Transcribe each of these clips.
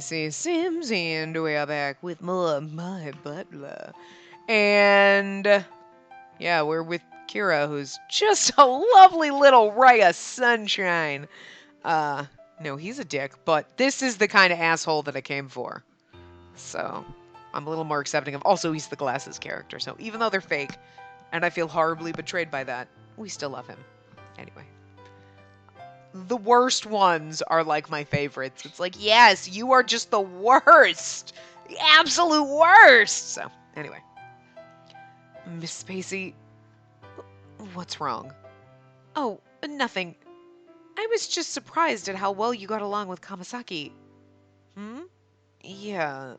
Spacey Sims, and we are back with more My Butler. And yeah, we're with Kira, who's just a lovely little ray of sunshine. No, he's a dick, but this is the kind of asshole that I came for. So I'm a little more accepting of. Also, he's the glasses character, so even though they're fake, and I feel horribly betrayed by that, we still love him. Anyway. The worst ones are like my favorites. It's like, yes, you are just the worst. The absolute worst. So, anyway. Miss Spacey, what's wrong? Oh, nothing. I was just surprised at how well you got along with Kamasaki. Hmm? Yeah.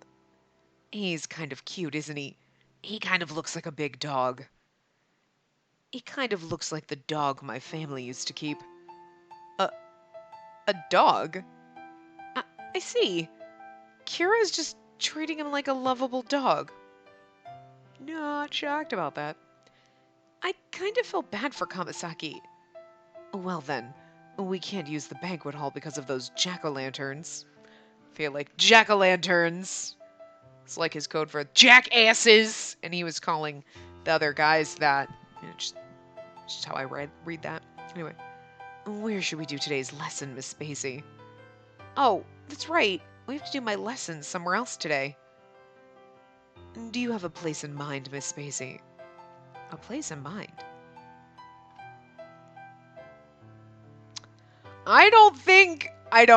He's kind of cute, isn't he? He kind of looks like a big dog. He kind of looks like the dog my family used to keep. A dog? I see. Kira's just treating him like a lovable dog. Not shocked about that. I kind of felt bad for Kamasaki. Well then, we can't use the banquet hall because of those jack-o'-lanterns. Feel like jack-o'-lanterns. It's like his code for jackasses, and he was calling the other guys that. You know, just how I read that. Anyway, where should we do today's lesson, Miss Spacey? Oh, that's right. We have to do my lessons somewhere else today. Do you have a place in mind, Miss Spacey? A place in mind? I don't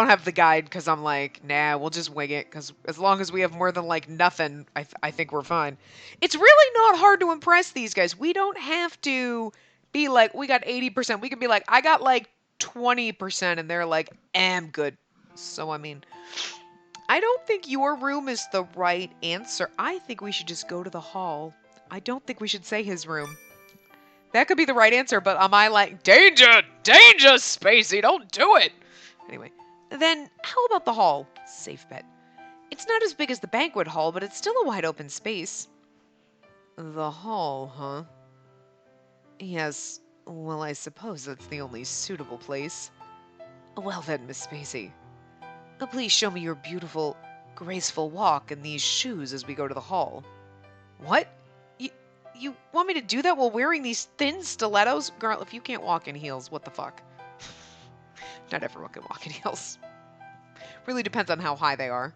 have the guide because I'm like, nah, we'll just wing it because as long as we have more than like nothing, I think we're fine. It's really not hard to impress these guys. We don't have to be like, we got 80%. We can be like, I got like 20% and they're like, I'm good. So, I mean, I don't think your room is the right answer. I think we should just go to the hall. I don't think we should say his room. That could be the right answer, but am I like, danger, danger, Spacey, don't do it. Anyway, then how about the hall? Safe bet. It's not as big as the banquet hall, but it's still a wide open space. The hall, huh? Yes, well, I suppose that's the only suitable place. Well then, Miss Spacey, please show me your beautiful, graceful walk in these shoes as we go to the hall. What? You want me to do that while wearing these thin stilettos? Girl, if you can't walk in heels, what the fuck? Not everyone can walk in heels. Really depends on how high they are.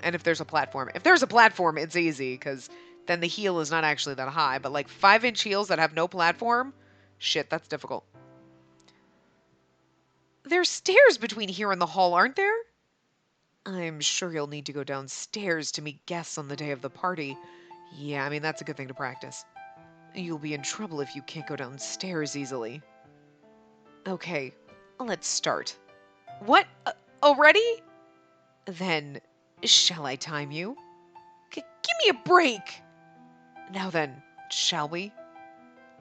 And if there's a platform. If there's a platform, it's easy, because then the heel is not actually that high. But like 5-inch heels that have no platform? Shit, that's difficult. There's stairs between here and the hall, aren't there? I'm sure you'll need to go downstairs to meet guests on the day of the party. Yeah, I mean, that's a good thing to practice. You'll be in trouble if you can't go downstairs easily. Okay, let's start. What? Already? Then, shall I time you? Give me a break! Now then, shall we?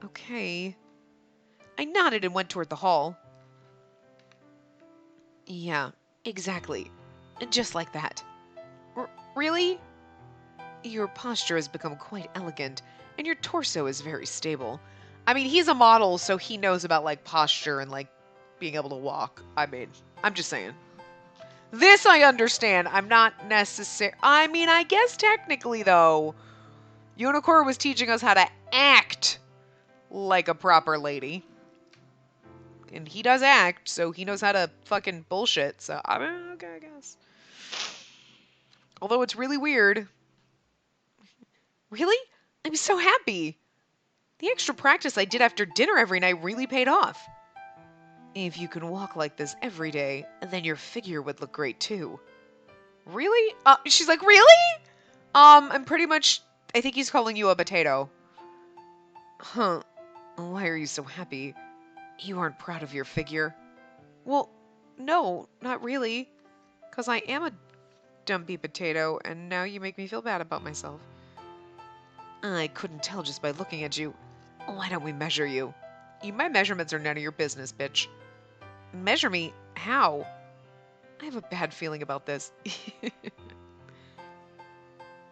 Okay. I nodded and went toward the hall. Yeah, exactly. Just like that. Really? Your posture has become quite elegant, and your torso is very stable. I mean, he's a model, so he knows about, like, posture and, like, being able to walk. I mean, I'm just saying. This I understand. I'm not necessary. I mean, I guess technically, though, Unicorn was teaching us how to act like a proper lady. And he does act, so he knows how to fucking bullshit. So, I mean, okay, I guess. Although it's really weird. Really? I'm so happy. The extra practice I did after dinner every night really paid off. If you can walk like this every day, then your figure would look great too. Really? She's like, really? I'm pretty much, I think he's calling you a potato. Huh. Why are you so happy? You aren't proud of your figure? Well, no, not really. 'Cause I am a dumpy potato, and now you make me feel bad about myself. I couldn't tell just by looking at you. Why don't we measure you? My measurements are none of your business, bitch. Measure me? How? I have a bad feeling about this.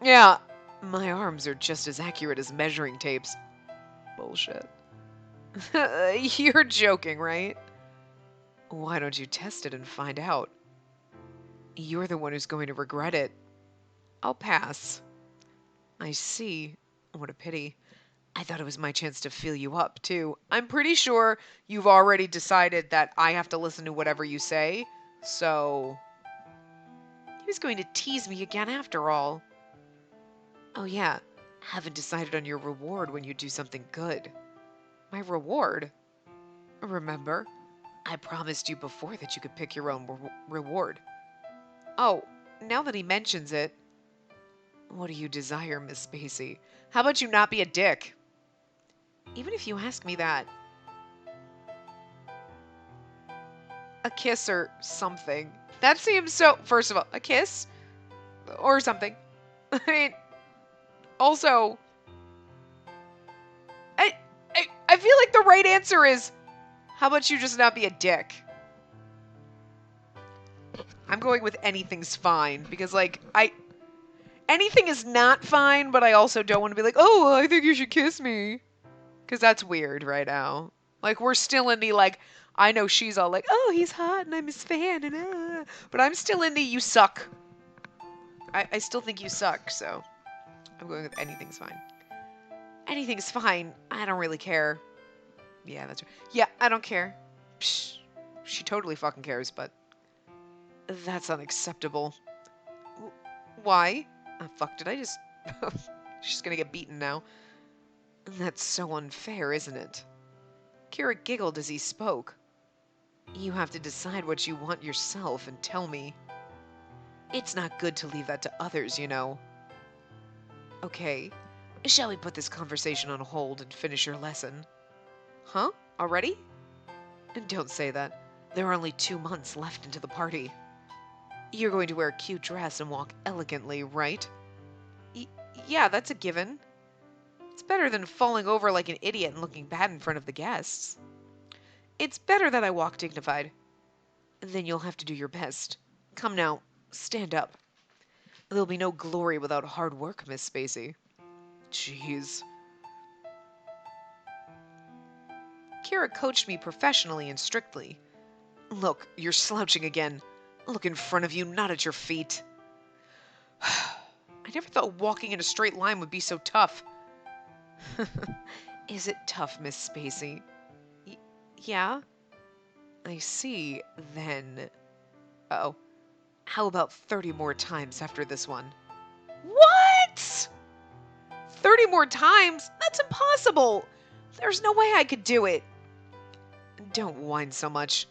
Yeah, my arms are just as accurate as measuring tapes. Bullshit. You're joking, right? Why don't you test it and find out? You're the one who's going to regret it. I'll pass. I see. What a pity. I thought it was my chance to fill you up, too. I'm pretty sure you've already decided that I have to listen to whatever you say, so... He was going to tease me again after all. Oh yeah, haven't decided on your reward when you do something good. My reward? Remember, I promised you before that you could pick your own reward. Oh, now that he mentions it... What do you desire, Miss Spacey? How about you not be a dick? Even if you ask me that. A kiss or something. That seems so... First of all, a kiss? Or something. I mean... Also... I feel like the right answer is... How about you just not be a dick? I'm going with anything's fine. Because, like, anything is not fine, but I also don't want to be like, oh, I think you should kiss me. Because that's weird right now. Like, we're still in the, like... I know she's all like, oh, he's hot and I'm his fan. And but I'm still in the you suck. I still think you suck, so... I'm going with anything's fine. Anything's fine. I don't really care. Yeah, that's right. Yeah, I don't care. Psh, she totally fucking cares, but... That's unacceptable. Why? Oh, fuck, did I just... She's gonna get beaten now. That's so unfair, isn't it? Kira giggled as he spoke. You have to decide what you want yourself and tell me. It's not good to leave that to others, you know. Okay, shall we put this conversation on hold and finish your lesson? Huh? Already? Don't say that. There are only 2 months left into the party. You're going to wear a cute dress and walk elegantly, right? Yeah, that's a given. It's better than falling over like an idiot and looking bad in front of the guests. It's better that I walk dignified. Then you'll have to do your best. Come now, stand up. There'll be no glory without hard work, Miss Spacey. Jeez. Kira coached me professionally and strictly. Look, you're slouching again. Look in front of you, not at your feet. I never thought walking in a straight line would be so tough. Is it tough, Miss Spacey? Yeah? I see, then... Uh-oh. How about 30 more times after this one? What? 30 more times? That's impossible! There's no way I could do it. Don't whine so much.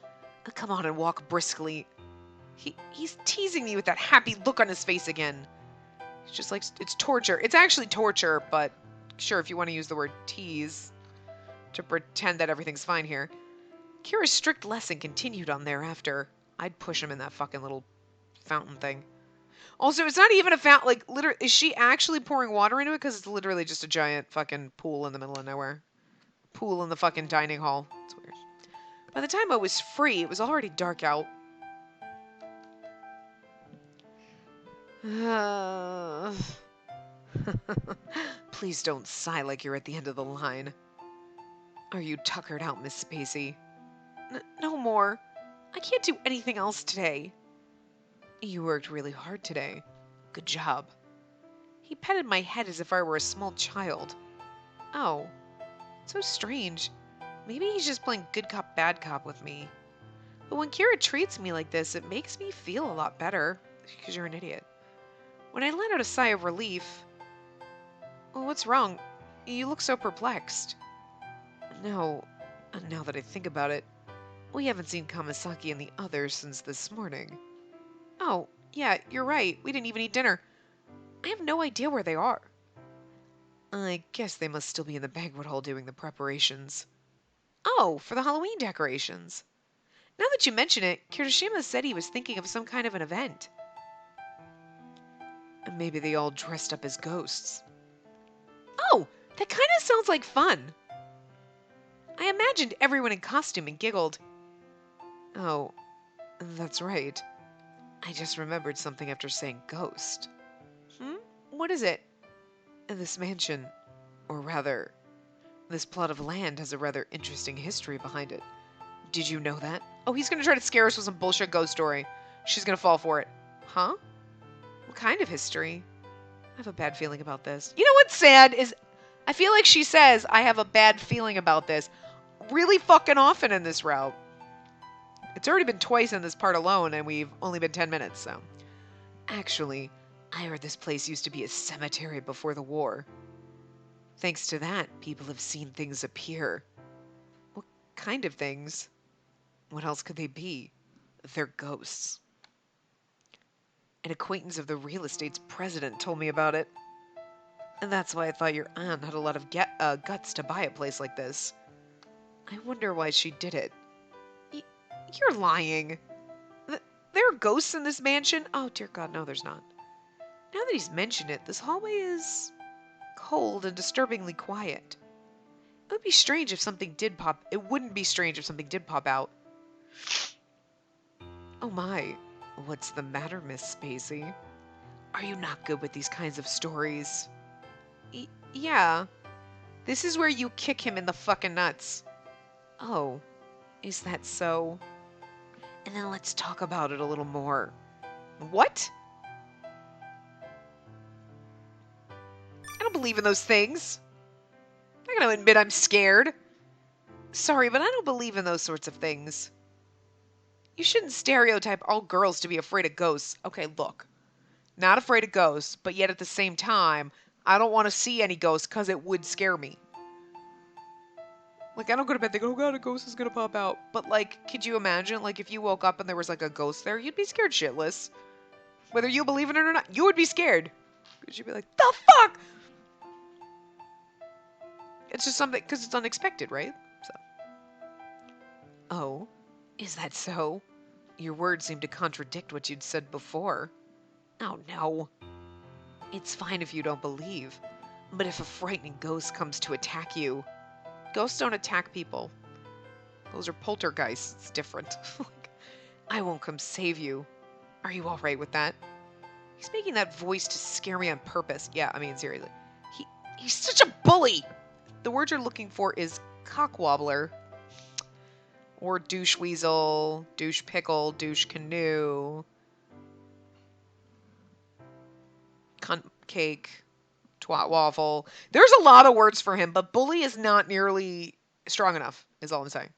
Come on and walk briskly. He's teasing me with that happy look on his face again. It's just like, it's torture. It's actually torture, but sure, if you want to use the word tease to pretend that everything's fine here. Kira's strict lesson continued on thereafter. I'd push him in that fucking little fountain thing. Also, it's not even a fountain. Like, literally, is she actually pouring water into it? Because it's literally just a giant fucking pool in the middle of nowhere. Pool in the fucking dining hall. It's weird. By the time I was free, it was already dark out. Please don't sigh like you're at the end of the line. Are you tuckered out, Miss Spacey? No more. I can't do anything else today. You worked really hard today. Good job. He petted my head as if I were a small child. Oh, so strange. Maybe he's just playing good cop, bad cop with me. But when Kira treats me like this, it makes me feel a lot better. Because you're an idiot. When I let out a sigh of relief... Well, what's wrong? You look so perplexed. No, now that I think about it, we haven't seen Kamasaki and the others since this morning. Oh, yeah, you're right. We didn't even eat dinner. I have no idea where they are. I guess they must still be in the banquet hall doing the preparations. Oh, for the Halloween decorations. Now that you mention it, Kirishima said he was thinking of some kind of an event. And maybe they all dressed up as ghosts. Oh, that kind of sounds like fun. I imagined everyone in costume and giggled. Oh, that's right. I just remembered something after saying ghost. What is it? This mansion, or rather, this plot of land has a rather interesting history behind it. Did you know that? Oh, he's gonna try to scare us with some bullshit ghost story. She's gonna fall for it. Huh? What kind of history? I have a bad feeling about this. You know what's sad is I feel like she says I have a bad feeling about this really fucking often in this route. It's already been twice in this part alone, and we've only been 10 minutes, so. Actually, I heard this place used to be a cemetery before the war. Thanks to that, people have seen things appear. What kind of things? What else could they be? They're ghosts. An acquaintance of the real estate's president told me about it. And that's why I thought your aunt had a lot of guts to buy a place like this. I wonder why she did it. You're lying. There are ghosts in this mansion? Oh, dear God, no, there's not. Now that he's mentioned it, this hallway is cold and disturbingly quiet. It would be strange if something did pop. It wouldn't be strange if something did pop out. Oh my, what's the matter, Miss Spacey? Are you not good with these kinds of stories? Yeah. This is where you kick him in the fucking nuts. Oh, is that so? And then let's talk about it a little more. What? I don't believe in those things. I'm not gonna admit I'm scared. Sorry, but I don't believe in those sorts of things. You shouldn't stereotype all girls to be afraid of ghosts. Okay, look. Not afraid of ghosts, but yet at the same time, I don't want to see any ghosts because it would scare me. Like, I don't go to bed thinking, oh god, a ghost is gonna pop out. But, like, could you imagine, like, if you woke up and there was, like, a ghost there, you'd be scared shitless. Whether you believe in it or not, you would be scared. Because you'd be like, the fuck? It's just something, because it's unexpected, right? So. Oh, is that so? Your words seem to contradict what you'd said before. Oh, no. It's fine if you don't believe. But if a frightening ghost comes to attack you... Ghosts don't attack people. Those are poltergeists. It's different. I won't come save you. Are you all right with that? He's making that voice to scare me on purpose. Yeah, I mean, seriously. He's such a bully! The word you're looking for is cockwobbler. Or douche weasel, douche pickle, douche canoe. Cunt cake. Twat waffle. There's a lot of words for him, but bully is not nearly strong enough, is all I'm saying.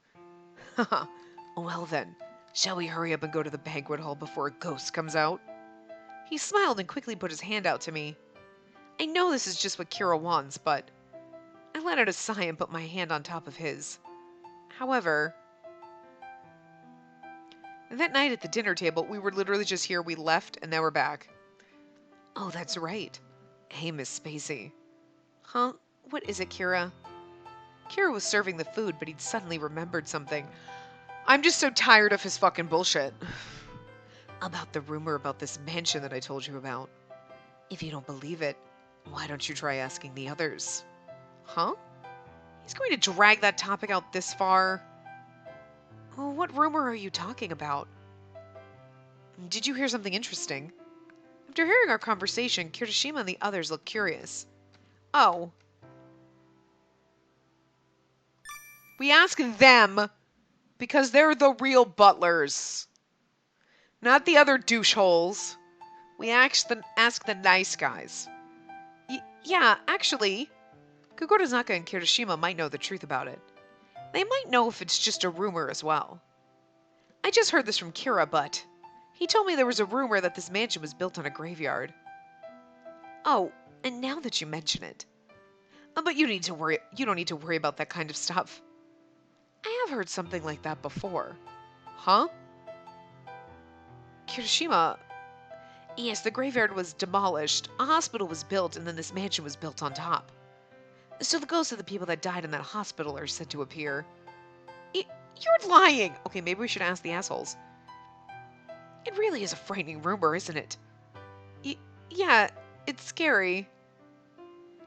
Well then, shall we hurry up and go to the banquet hall before a ghost comes out? He smiled and quickly put his hand out to me. I know this is just what Kira wants, but... I let out a sigh and put my hand on top of his. However... That night at the dinner table, we were literally just here, we left, and now we're back. Oh, that's right. Hey, Miss Spacey. Huh? What is it, Kira? Kira was serving the food, but he'd suddenly remembered something. I'm just so tired of his fucking bullshit. About the rumor about this mansion that I told you about. If you don't believe it, why don't you try asking the others? Huh? He's going to drag that topic out this far? Oh, what rumor are you talking about? Did you hear something interesting? After hearing our conversation, Kirishima and the others looked curious. Oh. We ask them because they're the real butlers. Not the other doucheholes. We ask the nice guys. Yeah, actually, Kogorizaka and Kirishima might know the truth about it. They might know if it's just a rumor as well. I just heard this from Kira, but... He told me there was a rumor that this mansion was built on a graveyard. Oh, and now that you mention it. But you don't need to worry about that kind of stuff. I have heard something like that before. Huh? Kirishima... Yes, the graveyard was demolished, a hospital was built, and then this mansion was built on top. So the ghosts of the people that died in that hospital are said to appear. You're lying! Okay, maybe we should ask the assholes. It really is a frightening rumor, isn't it? Yeah, it's scary.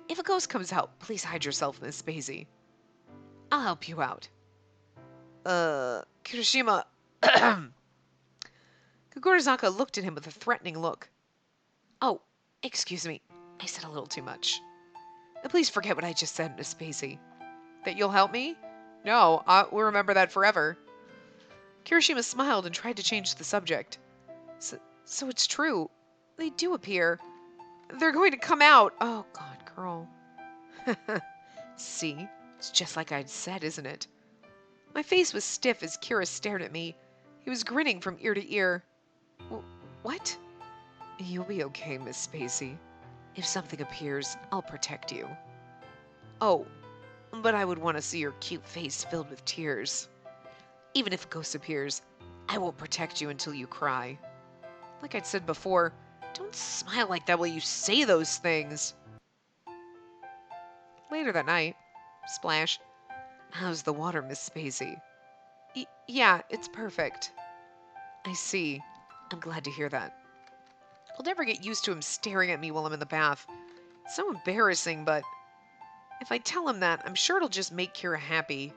If a ghost comes out, please hide yourself, Miss Spacey. I'll help you out. Kirishima... Kogorizaka looked at him with a threatening look. Oh, excuse me. I said a little too much. Please forget what I just said, Miss Spacey. That you'll help me? No, we'll remember that forever. Kirishima smiled and tried to change the subject. So it's true. They do appear. They're going to come out. Oh, God, girl. See? It's just like I'd said, isn't it? My face was stiff as Kira stared at me. He was grinning from ear to ear. What? You'll be okay, Miss Spacey. If something appears, I'll protect you. Oh, but I would want to see your cute face filled with tears. Even if a ghost appears, I won't protect you until you cry. Like I'd said before, don't smile like that while you say those things. Later that night, splash. How's the water, Miss Spacey? Yeah, it's perfect. I see. I'm glad to hear that. I'll never get used to him staring at me while I'm in the bath. It's so embarrassing, but if I tell him that, I'm sure it'll just make Kira happy.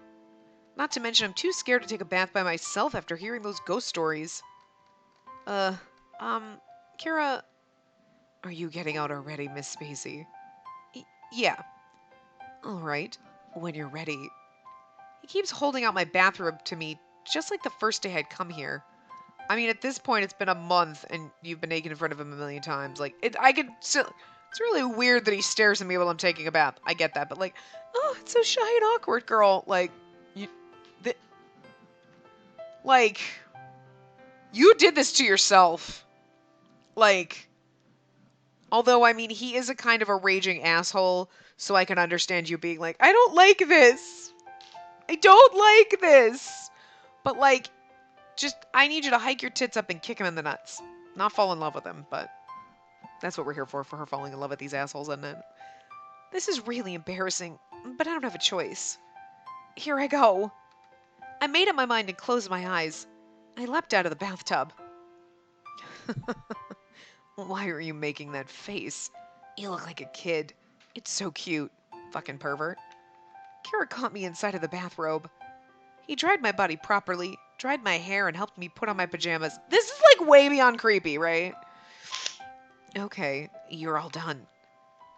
Not to mention, I'm too scared to take a bath by myself after hearing those ghost stories. Kira, are you getting out already, Miss Spacey? Yeah. All right, when you're ready. He keeps holding out my bathrobe to me, just like the first day I'd come here. I mean, at this point, it's been a month, and you've been naked in front of him a million times. Like, I could still... It's really weird that he stares at me while I'm taking a bath. I get that, but like, oh, it's so shy and awkward, girl. Like, like, you did this to yourself. Like, although, I mean, he is a kind of a raging asshole, so I can understand you being like, I don't like this. I don't like this. But, like, just, I need you to hike your tits up and kick him in the nuts. Not fall in love with him, but that's what we're here for her falling in love with these assholes, isn't it? This is really embarrassing, but I don't have a choice. Here I go. I made up my mind and closed my eyes. I leapt out of the bathtub. Why are you making that face? You look like a kid. It's so cute. Fucking pervert. Kara caught me inside of the bathrobe. He dried my body properly, dried my hair, and helped me put on my pajamas. This is like way beyond creepy, right? Okay, you're all done.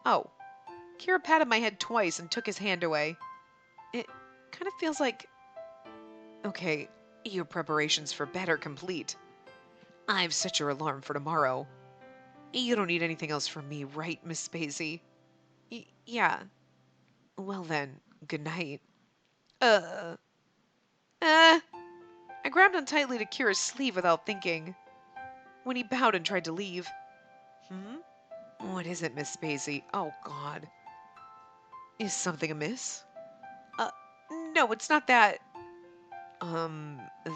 Oh. Kira patted my head twice and took his hand away. It kind of feels like... Okay, your preparations for bed are complete. I've set your alarm for tomorrow. You don't need anything else from me, right, Miss Spacey? Yeah. Well then, good night. I grabbed on tightly to Kira's sleeve without thinking. When he bowed and tried to leave. What is it, Miss Spacey? Oh, God. Is something amiss? No, it's not that.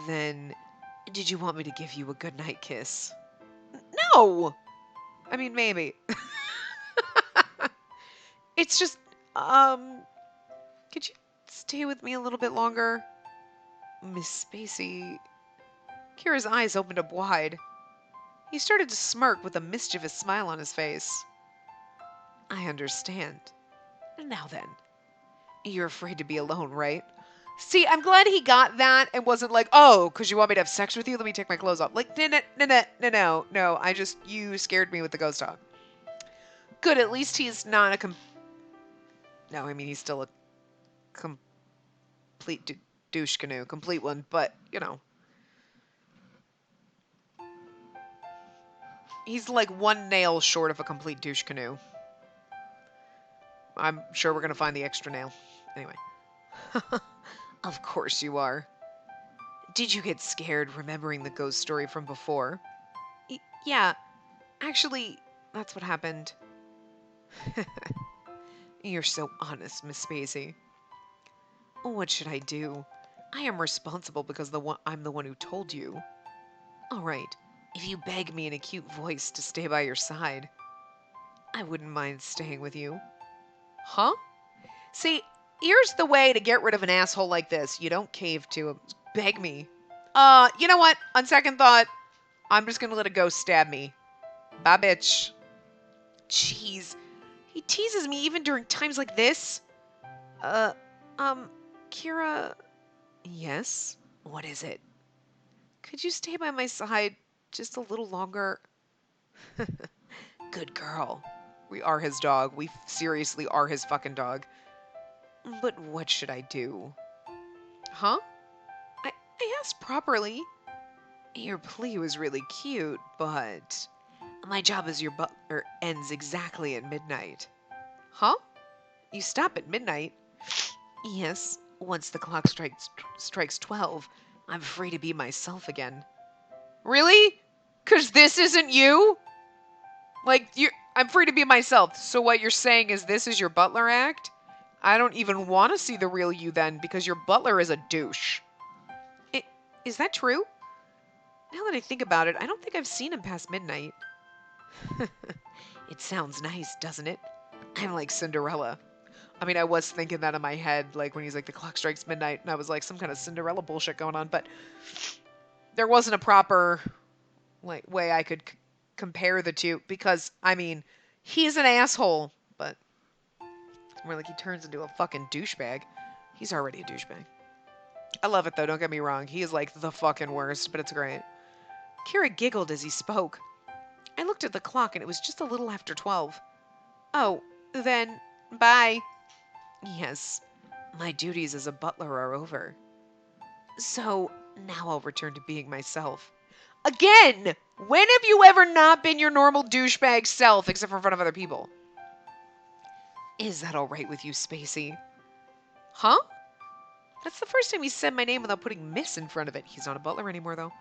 Then, did you want me to give you a goodnight kiss? No! I mean, maybe. It's just, could you stay with me a little bit longer? Miss Spacey... Kira's eyes opened up wide. He started to smirk with a mischievous smile on his face. I understand. Now then, you're afraid to be alone, right? See, I'm glad he got that and wasn't like, oh, because you want me to have sex with you? Let me take my clothes off. Like, no. You scared me with the ghost talk. Good, at least he's not a No, I mean, he's still a complete douche canoe. Complete one, but, you know. He's like one nail short of a complete douche canoe. I'm sure we're going to find the extra nail. Anyway. Of course you are. Did you get scared remembering the ghost story from before? Yeah. Actually, that's what happened. You're so honest, Miss Spacey. What should I do? I am responsible because I'm the one who told you. All right. If you beg me in a cute voice to stay by your side, I wouldn't mind staying with you. Huh? See, here's the way to get rid of an asshole like this. You don't cave to him. Beg me. You know what? On second thought, I'm just gonna let a ghost stab me. Bye, bitch. Jeez. He teases me even during times like this. Kira... Yes? What is it? Could you stay by my side just a little longer? Good girl. We are his dog. We seriously are his fucking dog. But what should I do? Huh? I asked properly. Your plea was really cute, but my job as your butler ends exactly at midnight. Huh? You stop at midnight? Yes, once the clock strikes 12, I'm free to be myself again. Really? 'Cause this isn't you? Like, I'm free to be myself. So what you're saying is this is your butler act? I don't even want to see the real you then, because your butler is a douche. Is that true? Now that I think about it, I don't think I've seen him past midnight. It sounds nice, doesn't it? I'm like Cinderella. I mean, I was thinking that in my head, like when he's like, the clock strikes midnight, and I was like, some kind of Cinderella bullshit going on, but there wasn't a proper way I could compare the two, because, I mean, he's an asshole, but more like he turns into a fucking douchebag. He's already a douchebag. I love it, though, don't get me wrong. He is like the fucking worst, but it's great. Kira giggled as he spoke. I looked at the clock, and it was just a little after 12. Oh, then, bye. Yes, my duties as a butler are over. So, now I'll return to being myself. Again! When have you ever not been your normal douchebag self, except for in front of other people? Is that alright with you, Spacey? Huh? That's the first time he said my name without putting Miss in front of it. He's not a butler anymore, though.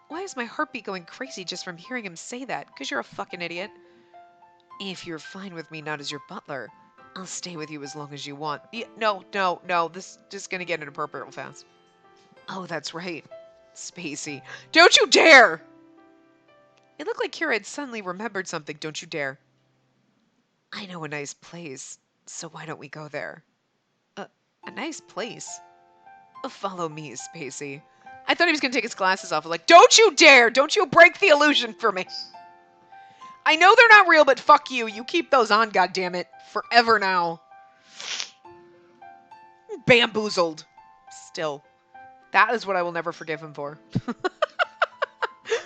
Why is my heartbeat going crazy just from hearing him say that? Because you're a fucking idiot. If you're fine with me not as your butler, I'll stay with you as long as you want. Yeah, no. This is just gonna get inappropriate real fast. Oh, that's right. Spacey. Don't you dare! It looked like Kira had suddenly remembered something. Don't you dare. I know a nice place, so why don't we go there? A nice place? Follow me, Spacey. I thought he was going to take his glasses off. I was like, don't you dare! Don't you break the illusion for me! I know they're not real, but fuck you. You keep those on, goddammit. Forever now. Bamboozled. Still. That is what I will never forgive him for.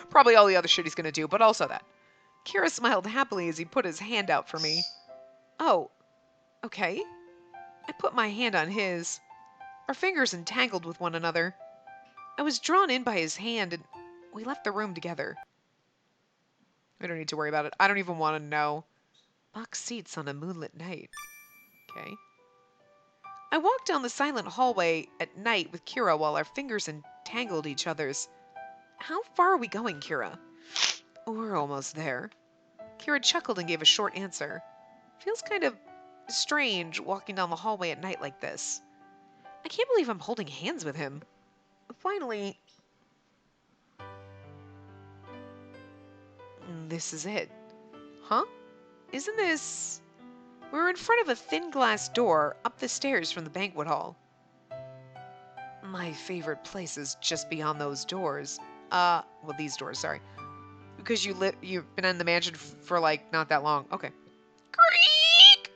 Probably all the other shit he's going to do, but also that. Kira smiled happily as he put his hand out for me. Oh, okay. I put my hand on his. Our fingers entangled with one another. I was drawn in by his hand, and we left the room together. We don't need to worry about it. I don't even want to know. Box seats on a moonlit night. Okay. I walked down the silent hallway at night with Kira while our fingers entangled each other's. How far are we going, Kira? We're almost there. Kira chuckled and gave a short answer. Feels kind of strange walking down the hallway at night like this. I can't believe I'm holding hands with him. Finally, this is it. Huh? Isn't this... We're in front of a thin glass door up the stairs from the banquet hall. My favorite place is just beyond those doors. Well, these doors, sorry. Because you've been in the mansion for, like, not that long. Okay. Creak!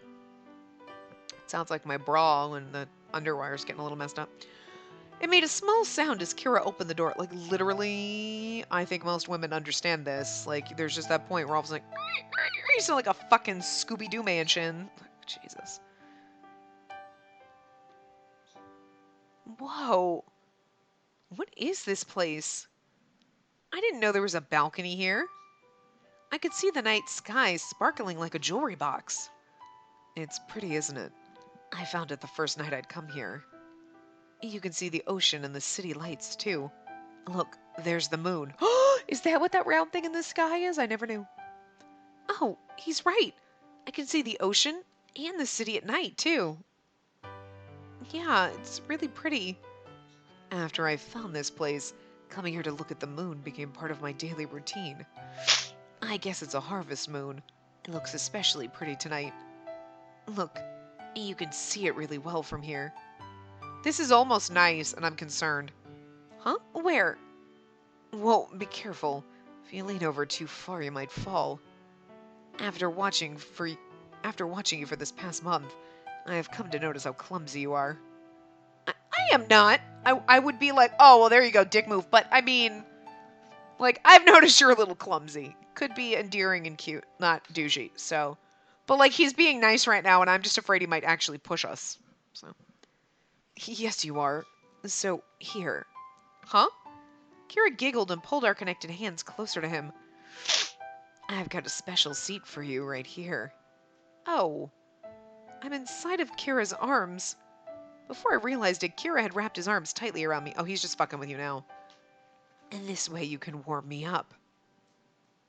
Sounds like my bra when the underwire's getting a little messed up. It made a small sound as Kira opened the door. Like, literally, I think most women understand this. Like, there's just that point where all of a sudden, you sound like a fucking Scooby-Doo mansion. Jesus. Whoa. What is this place? I didn't know there was a balcony here. I could see the night sky sparkling like a jewelry box. It's pretty, isn't it? I found it the first night I'd come here. You can see the ocean and the city lights, too. Look, there's the moon. Is that what that round thing in the sky is? I never knew. Oh, he's right. I can see the ocean and the city at night, too. Yeah, it's really pretty. After I found this place, coming here to look at the moon became part of my daily routine. I guess it's a harvest moon. It looks especially pretty tonight. Look, you can see it really well from here. This is almost nice, and I'm concerned. Huh? Where? Whoa, be careful. If you lean over too far, you might fall. After watching you for this past month, I have come to notice how clumsy you are. I am not. I would be like, oh, well, there you go, dick move. But, I mean, like, I've noticed you're a little clumsy. Could be endearing and cute, not douchey, so. But, like, he's being nice right now, and I'm just afraid he might actually push us, so. Yes, you are. So, here. Huh? Kira giggled and pulled our connected hands closer to him. I've got a special seat for you right here. Oh. I'm inside of Kira's arms. Before I realized it, Kira had wrapped his arms tightly around me. Oh, he's just fucking with you now. And this way you can warm me up.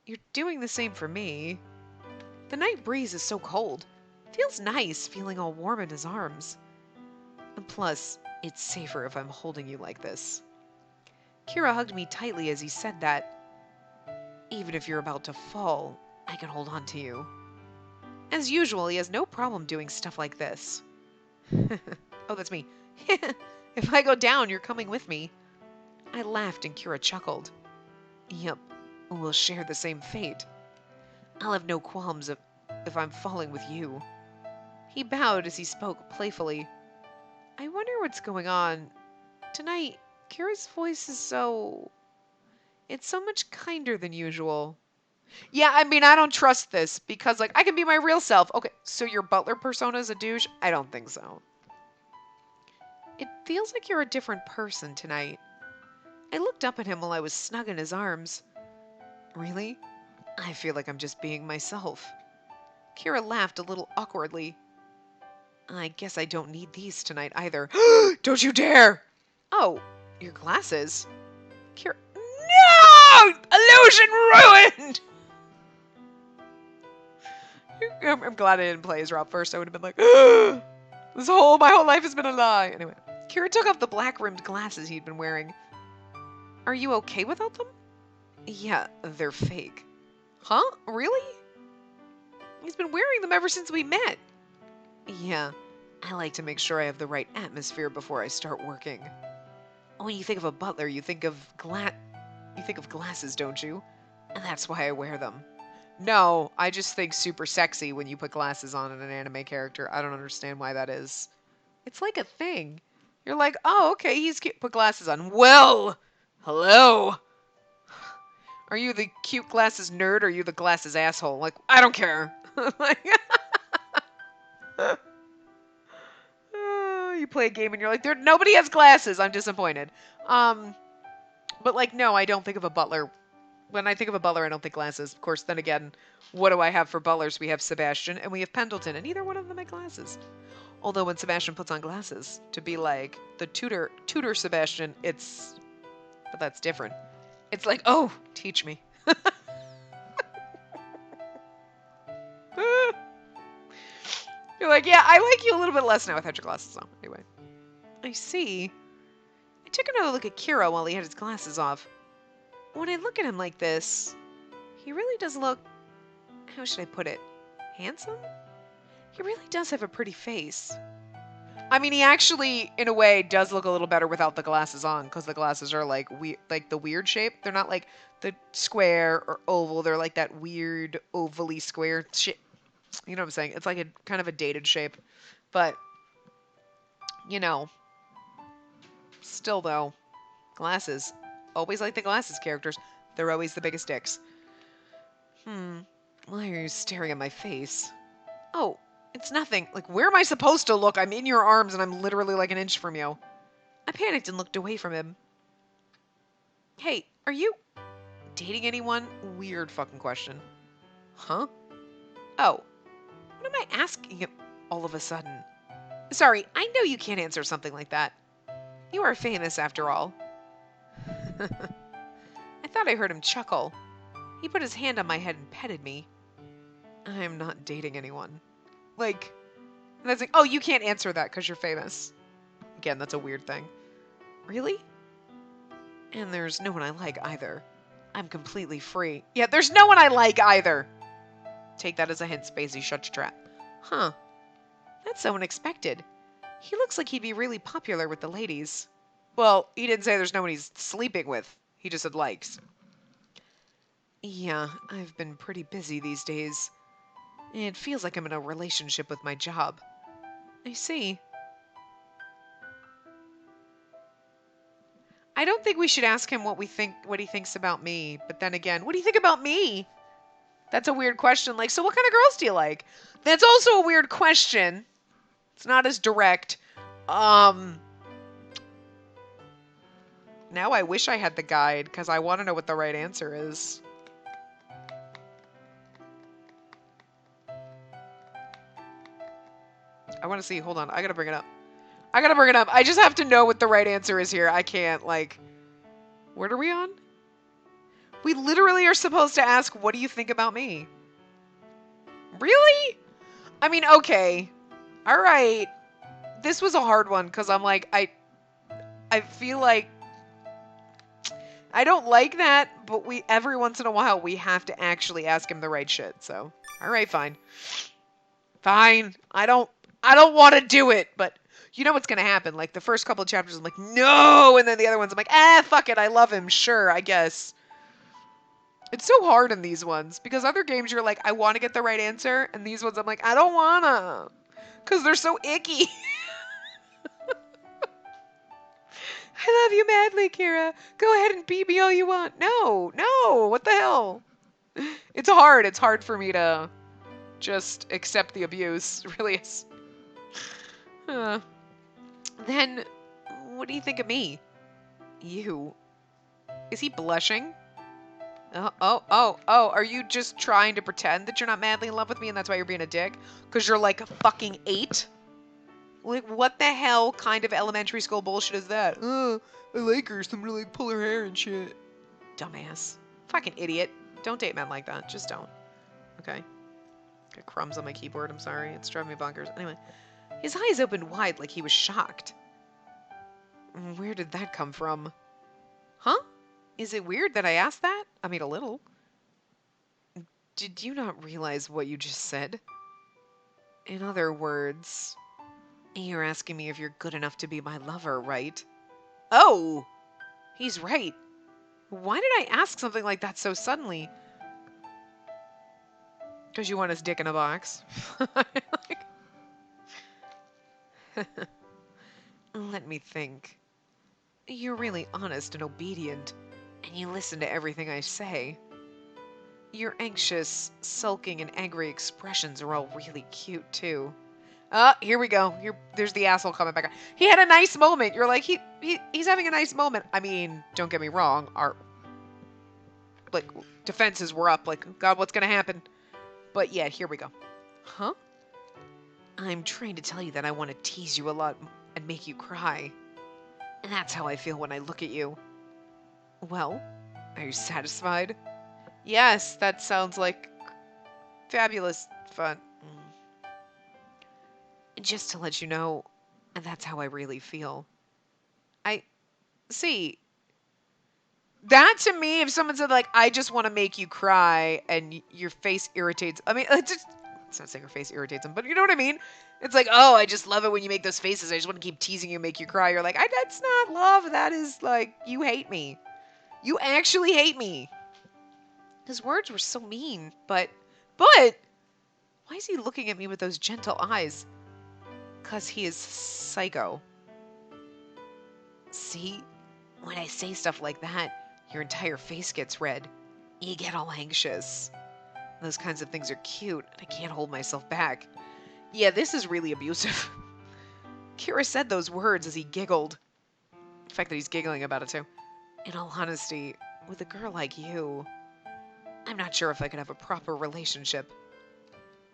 You're doing the same for me. The night breeze is so cold. Feels nice feeling all warm in his arms. And plus, it's safer if I'm holding you like this. Kira hugged me tightly as he said that. Even if you're about to fall, I can hold on to you. As usual, he has no problem doing stuff like this. Oh, that's me. If I go down, you're coming with me. I laughed and Kira chuckled. Yep, we'll share the same fate. I'll have no qualms if I'm falling with you. He bowed as he spoke playfully. I wonder what's going on. Tonight, Kira's voice is so... It's so much kinder than usual. Yeah, I mean, I don't trust this because, like, I can be my real self. Okay, so your Butler persona is a douche? I don't think so. It feels like you're a different person tonight. I looked up at him while I was snug in his arms. Really? I feel like I'm just being myself. Kira laughed a little awkwardly. I guess I don't need these tonight either. Don't you dare! Oh, your glasses. Kira... No! Illusion ruined! I'm glad I didn't play as Rob first. I would have been like, my whole life has been a lie. Anyway, Kira took off the black-rimmed glasses he'd been wearing. Are you okay without them? Yeah, they're fake. Huh? Really? He's been wearing them ever since we met. Yeah, I like to make sure I have the right atmosphere before I start working. When you think of a butler, you think of glasses, don't you? And that's why I wear them. No, I just think super sexy when you put glasses on in an anime character. I don't understand why that is. It's like a thing. You're like, oh, okay, he's cute. Put glasses on. Well, hello. Are you the cute glasses nerd or are you the glasses asshole? Like, I don't care. You play a game and you're like, nobody has glasses. I'm disappointed. But like, no, I don't think of a butler. When I think of a butler, I don't think glasses. Of course, then again, what do I have for butlers? We have Sebastian and we have Pendleton, and neither one of them had glasses. Although when Sebastian puts on glasses to be like the tutor Sebastian, but that's different. It's like, oh, teach me. You're like, yeah, I like you a little bit less now without your glasses on. Anyway. I see. I took another look at Kira while he had his glasses off. When I look at him like this, he really does look, how should I put it, handsome? He really does have a pretty face. I mean, he actually, in a way, does look a little better without the glasses on, because the glasses are like the weird shape. They're not like the square or oval. They're like that weird ovally square shape. You know what I'm saying? It's like a kind of a dated shape. But, you know, still though, glasses. Always like the glasses characters. They're always the biggest dicks. Why are you staring at my face? Oh, it's nothing. Like, where am I supposed to look? I'm in your arms and I'm literally like an inch from you. I panicked and looked away from him. Hey, are you dating anyone? Weird fucking question. Huh? Oh. What am I asking him all of a sudden? Sorry, I know you can't answer something like that. You are famous after all. I thought I heard him chuckle. He put his hand on my head and petted me. I'm not dating anyone. Like, that's like, oh, you can't answer that because you're famous. Again, that's a weird thing. Really? And there's no one I like either. I'm completely free. Yeah, there's no one I like either. Take that as a hint, Spacey. Shut your trap. Huh. That's so unexpected. He looks like he'd be really popular with the ladies. Well, he didn't say there's no one he's sleeping with. He just said likes. Yeah, I've been pretty busy these days. It feels like I'm in a relationship with my job. I see. I don't think we should ask him what he thinks about me. But then again, what do you think about me? That's a weird question. Like, so what kind of girls do you like? That's also a weird question. It's not as direct. Now I wish I had the guide, because I want to know what the right answer is. I want to see. Hold on. I gotta bring it up. I gotta bring it up. I just have to know what the right answer is here. I can't, like... What are we on? We literally are supposed to ask, what do you think about me? Really? I mean, okay. All right. This was a hard one, because I'm like, I feel like... I don't like that, but every once in a while, we have to actually ask him the right shit, so... All right, fine. Fine. I don't want to do it, but you know what's going to happen. Like, the first couple of chapters, I'm like, no! And then the other ones, I'm like, fuck it, I love him. Sure, I guess. It's so hard in these ones, because other games, you're like, I want to get the right answer, and these ones, I'm like, I don't want to, because they're so icky. I love you madly, Kira. Go ahead and beat me all you want. No, what the hell? It's hard. It's hard for me to just accept the abuse. It really is. Then, what do you think of me? You. Is he blushing? Oh, are you just trying to pretend that you're not madly in love with me and that's why you're being a dick? Because you're like fucking 8? Like, what the hell kind of elementary school bullshit is that? I like her, so I'm gonna like pull her hair and shit. Dumbass. Fucking idiot. Don't date men like that. Just don't. Okay. Got crumbs on my keyboard, I'm sorry. It's driving me bonkers. Anyway. His eyes opened wide like he was shocked. Where did that come from? Huh? Is it weird that I asked that? I mean, a little. Did you not realize what you just said? In other words, you're asking me if you're good enough to be my lover, right? Oh! He's right. Why did I ask something like that so suddenly? Because you want his dick in a box. Let me think. You're really honest and obedient, and you listen to everything I say. Your anxious, sulking, and angry expressions are all really cute, too. Here we go. There's the asshole coming back. He had a nice moment. You're like, he's having a nice moment. I mean, don't get me wrong. Our, like, defenses were up. Like, God, what's going to happen? But yeah, here we go. Huh? I'm trying to tell you that I want to tease you a lot and make you cry. And that's how I feel when I look at you. Well, are you satisfied? Yes, that sounds like fabulous fun. Just to let you know, that's how I really feel. See, that to me, if someone said, like, I just want to make you cry and your face irritates, I mean, it's not saying your face irritates them, but you know what I mean? It's like, oh, I just love it when you make those faces. I just want to keep teasing you and make you cry. You're like, that's not love. That is, like, you hate me. You actually hate me. His words were so mean, but, why is he looking at me with those gentle eyes? 'Cause he is psycho. See, when I say stuff like that, your entire face gets red. You get all anxious. Those kinds of things are cute, and I can't hold myself back. Yeah, this is really abusive. Kira said those words as he giggled. The fact that he's giggling about it, too. In all honesty, with a girl like you, I'm not sure if I could have a proper relationship.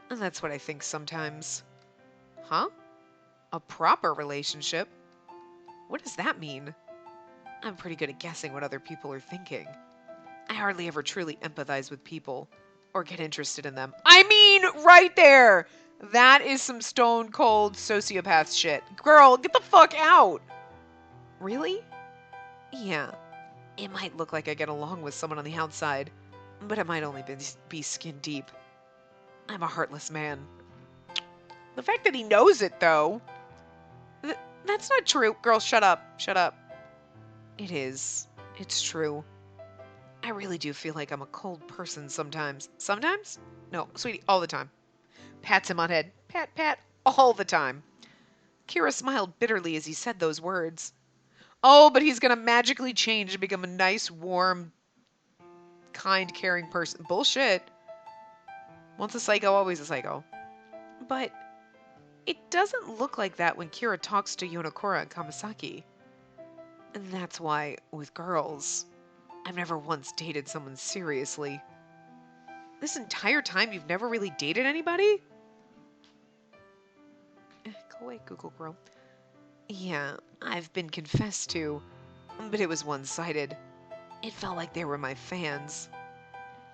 And that's what I think sometimes. Huh? A proper relationship? What does that mean? I'm pretty good at guessing what other people are thinking. I hardly ever truly empathize with people or get interested in them. I mean, right there! That is some stone cold sociopath shit. Girl, get the fuck out! Really? Yeah. It might look like I get along with someone on the outside, but it might only be skin deep. I'm a heartless man. The fact that he knows it, though. That's not true. Girl, shut up. Shut up. It is. It's true. I really do feel like I'm a cold person sometimes. Sometimes? No, sweetie, all the time. Pats him on head. Pat, pat, all the time. Kira smiled bitterly as he said those words. Oh, but he's gonna magically change and become a nice, warm, kind, caring person. Bullshit. Once a psycho, always a psycho. But it doesn't look like that when Kira talks to Yonokura and Kamasaki. And that's why, with girls, I've never once dated someone seriously. This entire time, you've never really dated anybody? Go away, Google Girl. Yeah, I've been confessed to, but it was one-sided. It felt like they were my fans.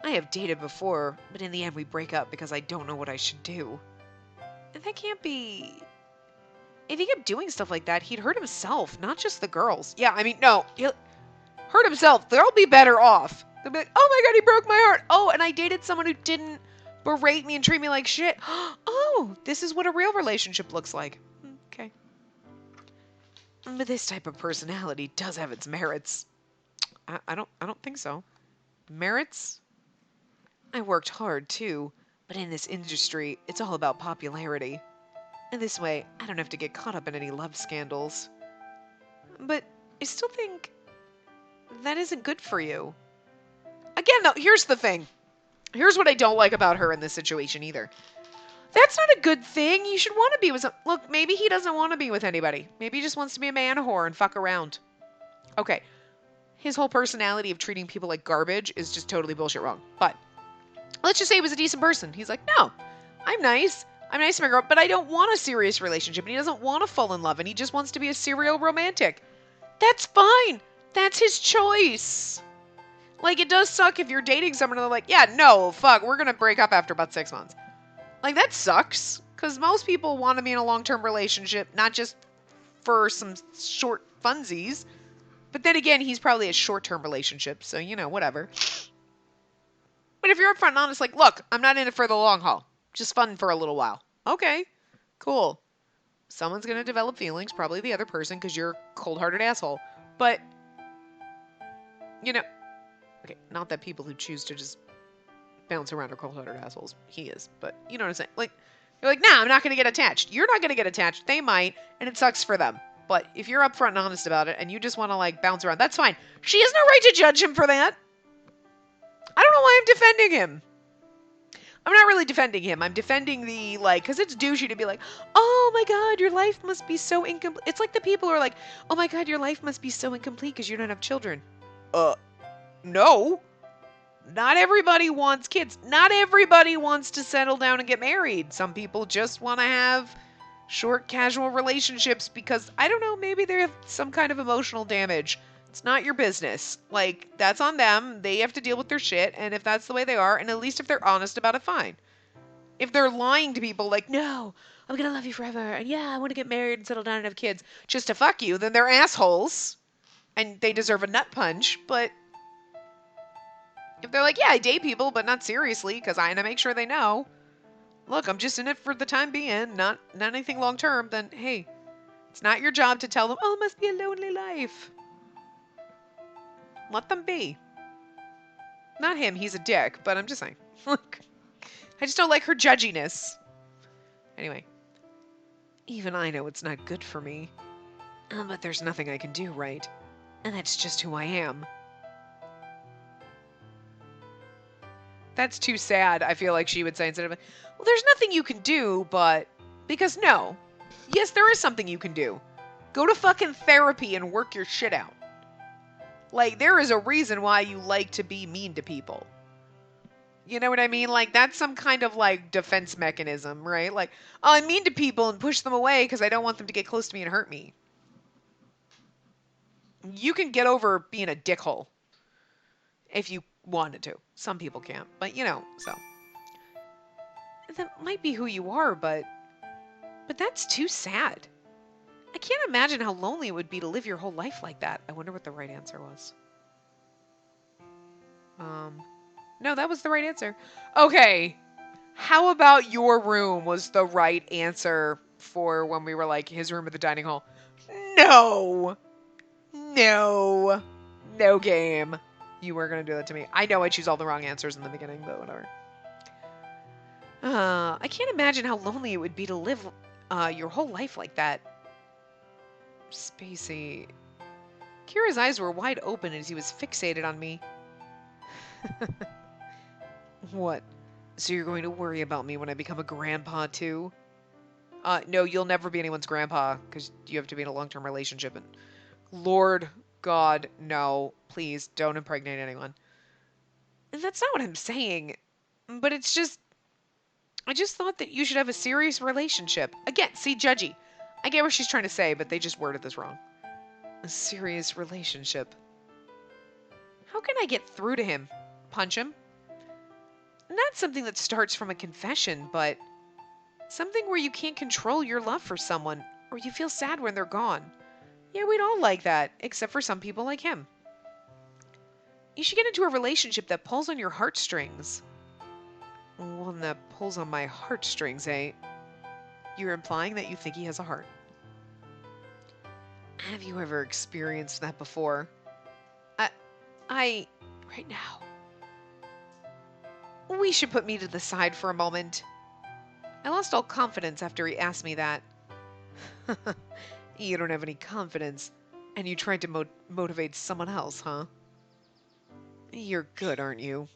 I have dated before, but in the end we break up because I don't know what I should do. And that can't be... If he kept doing stuff like that, he'd hurt himself, not just the girls. Yeah, I mean, no, he'll hurt himself. They'll be better off. They'll be like, oh my god, he broke my heart. Oh, and I dated someone who didn't berate me and treat me like shit. Oh, this is what a real relationship looks like. Okay. But this type of personality does have its merits. I don't think so. Merits? I worked hard too, but in this industry, it's all about popularity. And this way, I don't have to get caught up in any love scandals. But I still think that isn't good for you. Again, though, here's the thing. Here's what I don't like about her in this situation either. That's not a good thing. You should want to be with some... Look, maybe he doesn't want to be with anybody. Maybe he just wants to be a man whore and fuck around. Okay. His whole personality of treating people like garbage is just totally bullshit wrong. But let's just say he was a decent person. He's like, no, I'm nice. I'm nice to my girl, but I don't want a serious relationship. And he doesn't want to fall in love. And he just wants to be a serial romantic. That's fine. That's his choice. Like, it does suck if you're dating someone and they're like, yeah, no, fuck, we're going to break up after about 6 months. Like, that sucks. Because most people want to be in a long-term relationship, not just for some short funsies. But then again, he's probably a short-term relationship, so, you know, whatever. But if you're upfront and honest, like, look, I'm not in it for the long haul. Just fun for a little while. Okay, cool. Someone's going to develop feelings, probably the other person, because you're a cold-hearted asshole. But, you know, okay, not that people who choose to just bounce around are cold-hearted assholes. He is, but you know what I'm saying? Like, you're like, nah, I'm not going to get attached. You're not going to get attached. They might, and it sucks for them. But if you're upfront and honest about it, and you just want to, like, bounce around, that's fine. She has no right to judge him for that. I don't know why I'm defending him. I'm not really defending him. I'm defending the, like, because it's douchey to be like, oh my god, your life must be so incomplete. It's like the people who are like, oh my god, your life must be so incomplete because you don't have children. No. Not everybody wants kids. Not everybody wants to settle down and get married. Some people just want to have short, casual relationships because, I don't know, maybe they have some kind of emotional damage. It's not your business. Like, that's on them. They have to deal with their shit, and if that's the way they are, and at least if they're honest about it, fine. If they're lying to people like, no, I'm gonna love you forever, and yeah, I want to get married and settle down and have kids, just to fuck you, then they're assholes, and they deserve a nut punch, but if they're like, yeah, I date people, but not seriously, because I want to make sure they know, look, I'm just in it for the time being, not anything long term, then hey, it's not your job to tell them, oh, it must be a lonely life. Let them be. Not him, he's a dick, but I'm just saying. Look, I just don't like her judginess. Anyway, even I know it's not good for me. But there's nothing I can do, right? And that's just who I am. That's too sad, I feel like she would say, instead of, well, there's nothing you can do, but... Because no. Yes, there is something you can do. Go to fucking therapy and work your shit out. Like, there is a reason why you like to be mean to people. You know what I mean? Like, that's some kind of, like, defense mechanism, right? Like, oh, I'm mean to people and push them away because I don't want them to get close to me and hurt me. You can get over being a dickhole. If you wanted to. Some people can't. But, you know, so. That might be who you are, but that's too sad. I can't imagine how lonely it would be to live your whole life like that. I wonder what the right answer was. No, that was the right answer. Okay. How about your room was the right answer for when we were like, his room at the dining hall? No. No. No game. You were going to do that to me. I know I choose all the wrong answers in the beginning, but whatever. I can't imagine how lonely it would be to live your whole life like that. Spacey. Kira's eyes were wide open as he was fixated on me. What? So you're going to worry about me when I become a grandpa too? No, you'll never be anyone's grandpa because you have to be in a long-term relationship. And Lord, God, no. Please, don't impregnate anyone. And that's not what I'm saying. But it's just, I just thought that you should have a serious relationship. Again, see, judgy. I get what she's trying to say, but they just worded this wrong. A serious relationship. How can I get through to him? Punch him? Not something that starts from a confession, but something where you can't control your love for someone, or you feel sad when they're gone. Yeah, we'd all like that, except for some people like him. You should get into a relationship that pulls on your heartstrings. One that pulls on my heartstrings, eh? You're implying that you think he has a heart. Have you ever experienced that before? Right now. We should put me to the side for a moment. I lost all confidence after he asked me that. You don't have any confidence, and you tried to motivate someone else, huh? You're good, aren't you?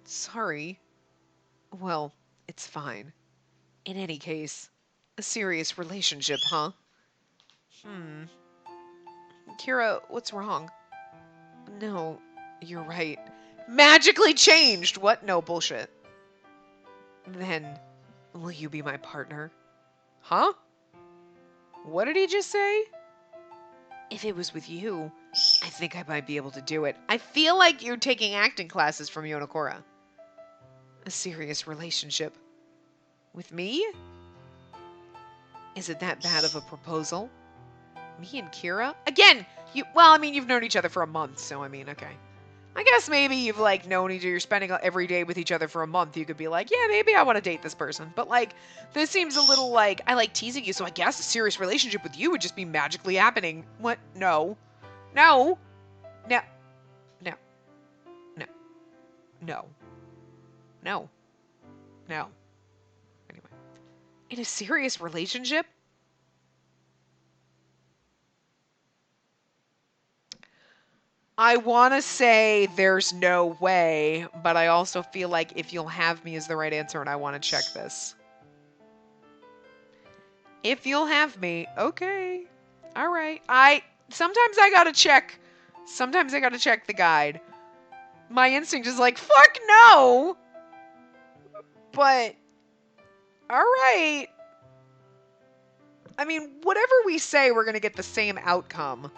Sorry. Well, it's fine. In any case, a serious relationship, huh? Kira, what's wrong? No, you're right. Magically changed! What? No, bullshit. Then, will you be my partner? Huh? What did he just say? If it was with you, I think I might be able to do it. I feel like you're taking acting classes from Yonokora. A serious relationship. With me? Is it that bad of a proposal? Me and Kira? Again, you've known each other for a month, so okay. I guess maybe you've, known each other, you're spending every day with each other for a month, you could be like, yeah, maybe I want to date this person. But, this seems a little I like teasing you, so I guess a serious relationship with you would just be magically happening. What? No. No. No. No. No. No. No. No. Anyway. In a serious relationship? I want to say there's no way, but I also feel like if you'll have me is the right answer, and I want to check this. If you'll have me, okay. All right. Sometimes I gotta check. Sometimes I gotta check the guide. My instinct is like, fuck no! But, all right. I mean, whatever we say, we're gonna get the same outcome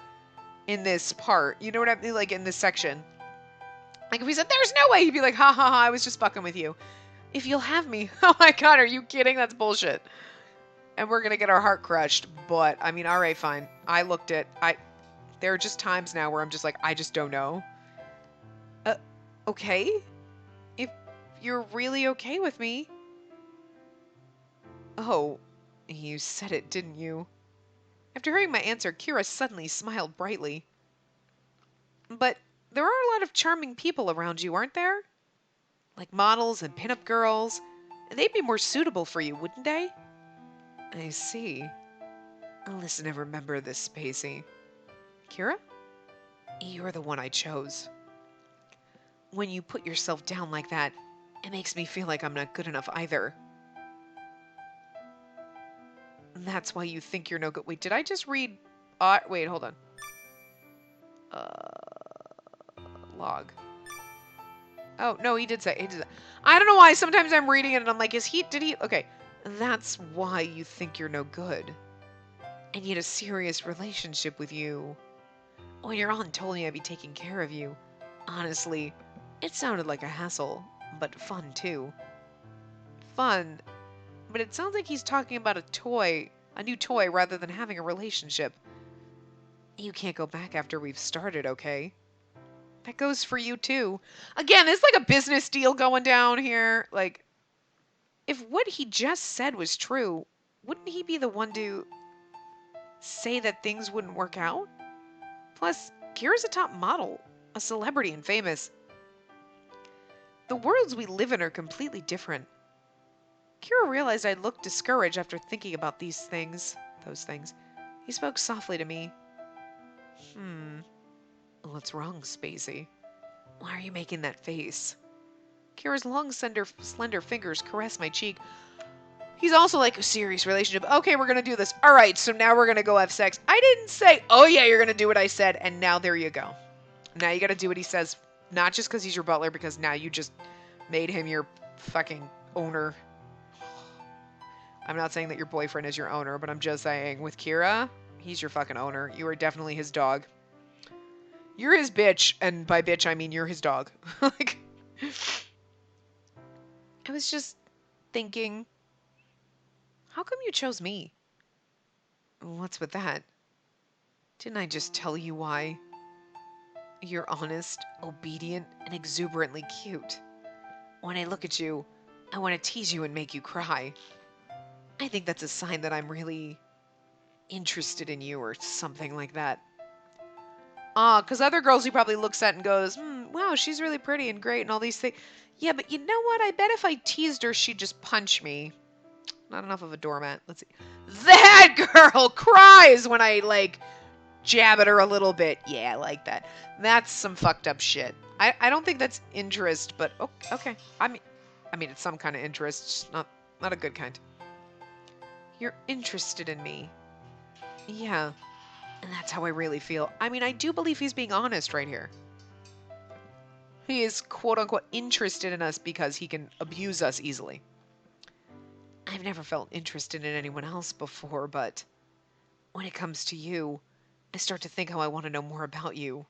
in this part. You know what I mean? In this section. If we said, there's no way, he'd be like, ha ha ha, I was just fucking with you. If you'll have me. Oh my god, are you kidding? That's bullshit. And we're gonna get our heart crushed. But, alright, fine. I looked at, there are just times now where I'm just like, I just don't know. Okay? If you're really okay with me. Oh, you said it, didn't you? After hearing my answer, Kira suddenly smiled brightly. But there are a lot of charming people around you, aren't there? Like models and pinup girls. They'd be more suitable for you, wouldn't they? I see. Listen and remember this, Spacey. Kira? You're the one I chose. When you put yourself down like that, it makes me feel like I'm not good enough either. That's why you think you're no good. Wait, did I just read... wait, hold on. Log. Oh, no, he did say... I don't know why. Sometimes I'm reading it and I'm like, did he... Okay. That's why you think you're no good. And yet a serious relationship with you. When your aunt told me I'd be taking care of you, honestly, it sounded like a hassle, but fun too. Fun, but it sounds like he's talking about a new toy rather than having a relationship. You can't go back after we've started, okay? That goes for you too. Again, it's like a business deal going down here. If what he just said was true, wouldn't he be the one to say that things wouldn't work out? Plus, Kira's a top model, a celebrity and famous. The worlds we live in are completely different. Kira realized I looked discouraged after thinking about those things. He spoke softly to me. What's wrong, Spacey? Why are you making that face? Kira's long, slender fingers caressed my cheek. He's also like, a serious relationship. Okay, we're gonna do this. All right, so now we're gonna go have sex. I didn't say, oh yeah, you're gonna do what I said, and now there you go. Now you gotta do what he says, not just because he's your butler, because now you just made him your fucking owner. I'm not saying that your boyfriend is your owner, but I'm just saying with Kira, he's your fucking owner. You are definitely his dog. You're his bitch, and by bitch I mean you're his dog. Like, I was just thinking, how come you chose me? What's with that? Didn't I just tell you why? You're honest, obedient, and exuberantly cute. When I look at you, I want to tease you and make you cry. I think that's a sign that I'm really interested in you or something like that. Because other girls he probably looks at and goes, wow, she's really pretty and great and all these things. Yeah, but you know what? I bet if I teased her, she'd just punch me. Not enough of a doormat. Let's see. That girl cries when I, like, jab at her a little bit. Yeah, I like that. That's some fucked up shit. I don't think that's interest, but okay. I mean, it's some kind of interest, just not a good kind. You're interested in me. Yeah, and that's how I really feel. I mean, I do believe he's being honest right here. He is quote-unquote interested in us because he can abuse us easily. I've never felt interested in anyone else before, but when it comes to you, I start to think how I want to know more about you,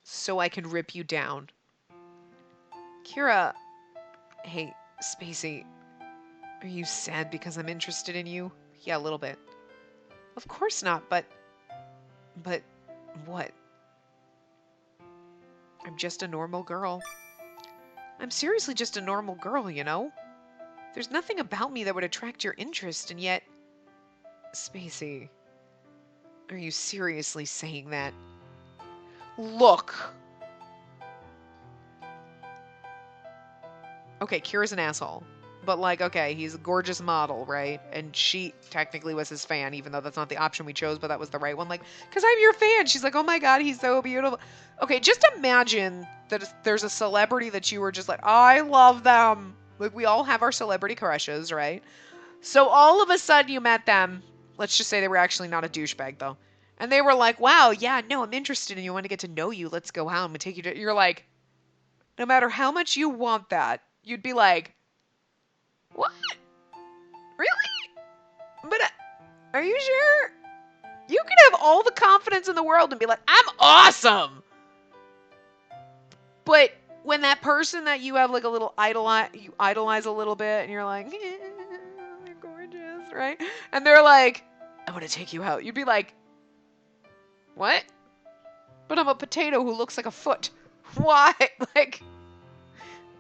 so I can rip you down. Kira, hey, Spacey, are you sad because I'm interested in you? Yeah, a little bit. Of course not, but what? I'm just a normal girl. I'm seriously just a normal girl, you know? There's nothing about me that would attract your interest, and yet... Spacey, are you seriously saying that? Look! Okay, Kira's an asshole. But, like, okay, he's a gorgeous model, right? And she technically was his fan, even though that's not the option we chose, but that was the right one. Like, because I'm your fan. She's like, oh my god, he's so beautiful. Okay, just imagine that there's a celebrity that you were just like, I love them. Like, we all have our celebrity crushes, right? So all of a sudden you met them. Let's just say they were actually not a douchebag, though. And they were like, wow, yeah, no, I'm interested in you. I want to get to know you. Let's go out. I'm going to take you to... You're like, no matter how much you want that, you'd be like, what? Really? But are you sure? You can have all the confidence in the world and be like, I'm awesome. But when that person that you have like a little you idolize a little bit and you're like, you're gorgeous, right? And they're like, I want to take you out. You'd be like, what? But I'm a potato who looks like a foot. Why? Like...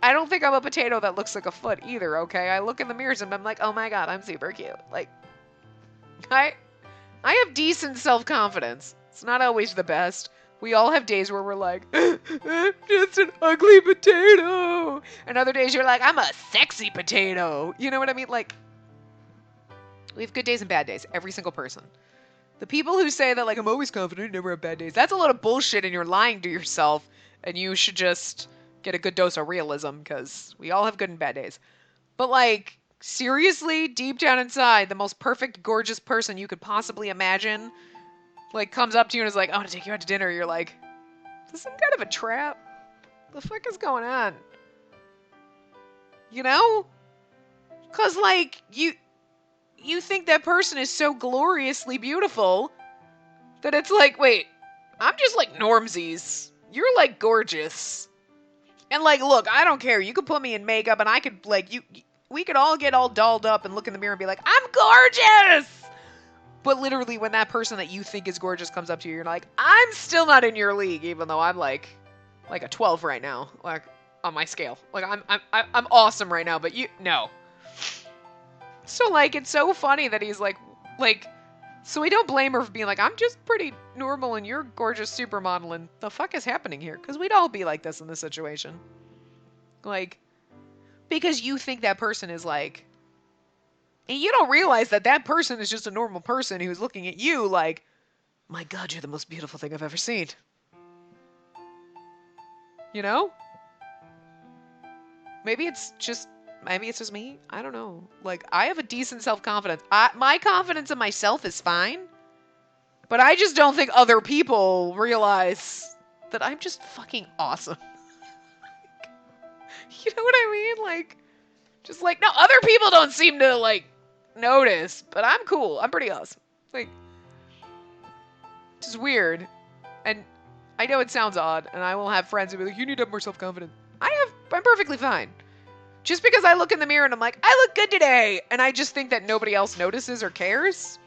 I don't think I'm a potato that looks like a foot either, okay? I look in the mirrors and I'm like, oh my god, I'm super cute. Like, I have decent self-confidence. It's not always the best. We all have days where we're like, I'm just an ugly potato. And other days you're like, I'm a sexy potato. You know what I mean? Like, we have good days and bad days. Every single person. The people who say that, like, I'm always confident, never have bad days. That's a lot of bullshit and you're lying to yourself. And you should just... get a good dose of realism, because we all have good and bad days. But, like, seriously, deep down inside, the most perfect, gorgeous person you could possibly imagine, like, comes up to you and is like, I want to take you out to dinner. You're like, is this some kind of a trap? The fuck is going on? You know? Because, like, you think that person is so gloriously beautiful that it's like, wait, I'm just like Normsies. You're, like, gorgeous. And, like, look, I don't care. You could put me in makeup and I could, like, we could all get all dolled up and look in the mirror and be like, I'm gorgeous! But literally, when that person that you think is gorgeous comes up to you, you're like, I'm still not in your league, even though I'm, like a 12 right now. Like, on my scale. Like, I'm awesome right now, but no. So, like, it's so funny that he's, like, so we don't blame her for being like, I'm just pretty normal and you're gorgeous supermodel and the fuck is happening here? Because we'd all be like this in this situation. Like, because you think that person is like, and you don't realize that that person is just a normal person who's looking at you like, my god, you're the most beautiful thing I've ever seen. You know? Maybe it's just Maybe it's just me. I don't know. Like, I have a decent self-confidence. My confidence in myself is fine, but I just don't think other people realize that I'm just fucking awesome. You know what I mean? Like, just like, no, other people don't seem to, like, notice, but I'm cool. I'm pretty awesome. Like, just weird. And I know it sounds odd, and I will have friends who be like, you need to have more self-confidence. I'm perfectly fine. Just because I look in the mirror and I'm like, I look good today, and I just think that nobody else notices or cares,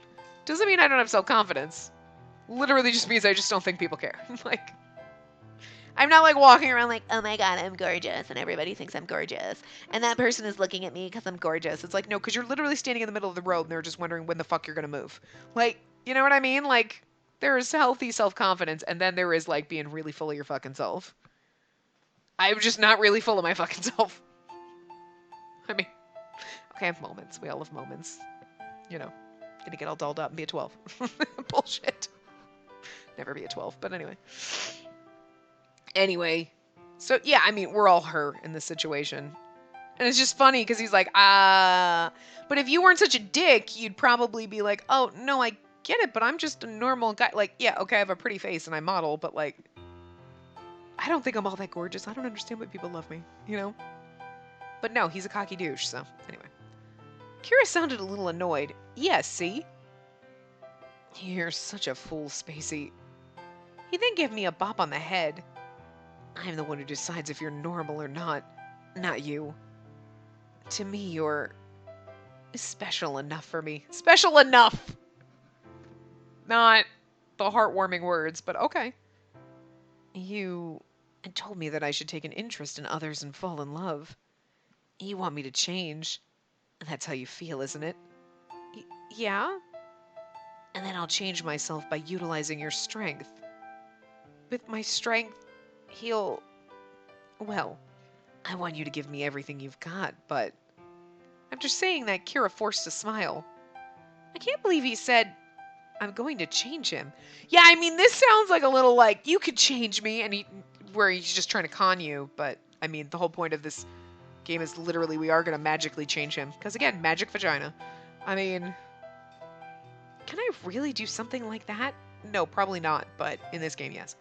doesn't mean I don't have self-confidence. Literally just means I just don't think people care. Like, I'm not like walking around like, oh my god, I'm gorgeous, and everybody thinks I'm gorgeous, and that person is looking at me because I'm gorgeous. It's like, no, because you're literally standing in the middle of the road and they're just wondering when the fuck you're gonna move. Like, you know what I mean? Like, there is healthy self-confidence, and then there is like being really full of your fucking self. I'm just not really full of my fucking self. I mean, okay, I have moments. We all have moments. You know, gonna get all dolled up and be a 12. Bullshit. Never be a 12, but anyway. Anyway, so yeah, I mean, we're all her in this situation. And it's just funny because he's like, but if you weren't such a dick, you'd probably be like, oh, no, I get it, but I'm just a normal guy. Like, yeah, okay, I have a pretty face and I model, but like, I don't think I'm all that gorgeous. I don't understand why people love me, you know? But no, he's a cocky douche, so anyway. Kira sounded a little annoyed. Yeah, see? You're such a fool, Spacey. He then gave me a bop on the head. I'm the one who decides if you're normal or not you. To me, you're special enough for me. Special enough! Not the heartwarming words, but okay. You told me that I should take an interest in others and fall in love. You want me to change. That's how you feel, isn't it? Yeah? And then I'll change myself by utilizing your strength. With my strength, well, I want you to give me everything you've got, but... After saying that, Kira forced a smile. I can't believe he said, I'm going to change him. Yeah, I mean, this sounds like a little like, you could change me, and where he's just trying to con you, but, I mean, the whole point of this game is literally we are going to magically change him. Because, again, magic vagina. I mean, can I really do something like that? No, probably not, but in this game, yes.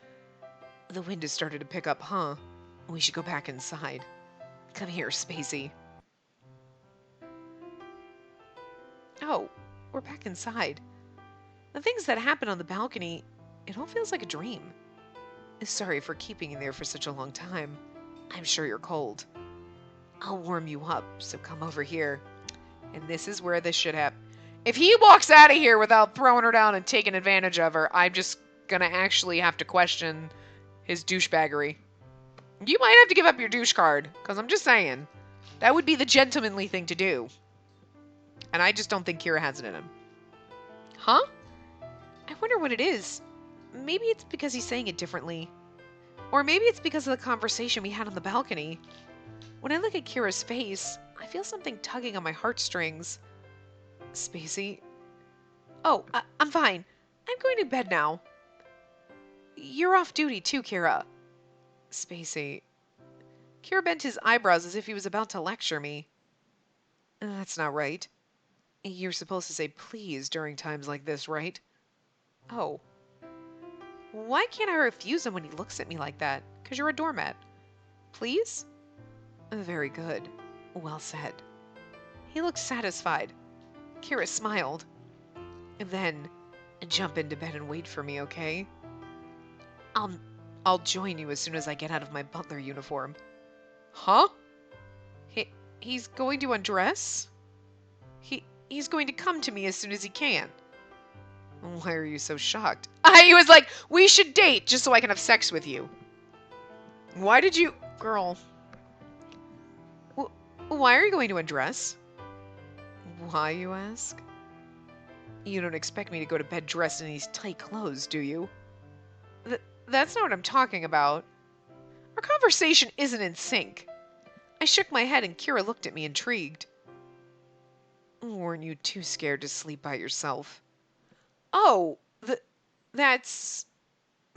The wind has started to pick up, huh? We should go back inside. Come here, Spacey. Oh, we're back inside. The things that happen on the balcony, it all feels like a dream. Sorry for keeping you there for such a long time. I'm sure you're cold. I'll warm you up, so come over here. And this is where this should happen. If he walks out of here without throwing her down and taking advantage of her, I'm just gonna actually have to question his douchebaggery. You might have to give up your douche card, because I'm just saying. That would be the gentlemanly thing to do. And I just don't think Kira has it in him. Huh? I wonder what it is. Maybe it's because he's saying it differently. Or maybe it's because of the conversation we had on the balcony. When I look at Kira's face, I feel something tugging on my heartstrings. Spacey? Oh, I'm fine. I'm going to bed now. You're off duty too, Kira. Spacey. Kira bent his eyebrows as if he was about to lecture me. That's not right. You're supposed to say please during times like this, right? Oh. Why can't I refuse him when he looks at me like that? 'Cause you're a doormat. Please? Very good. Well said. He looked satisfied. Kira smiled. Then, jump into bed and wait for me, okay? I'll join you as soon as I get out of my butler uniform. Huh? He's going to undress? He's going to come to me as soon as he can. Why are you so shocked? He was like, we should date just so I can have sex with you. Why did you... Girl. Why are you going to undress? Why, you ask? You don't expect me to go to bed dressed in these tight clothes, do you? That's not what I'm talking about. Our conversation isn't in sync. I shook my head and Kira looked at me intrigued. Weren't you too scared to sleep by yourself? Oh, that's...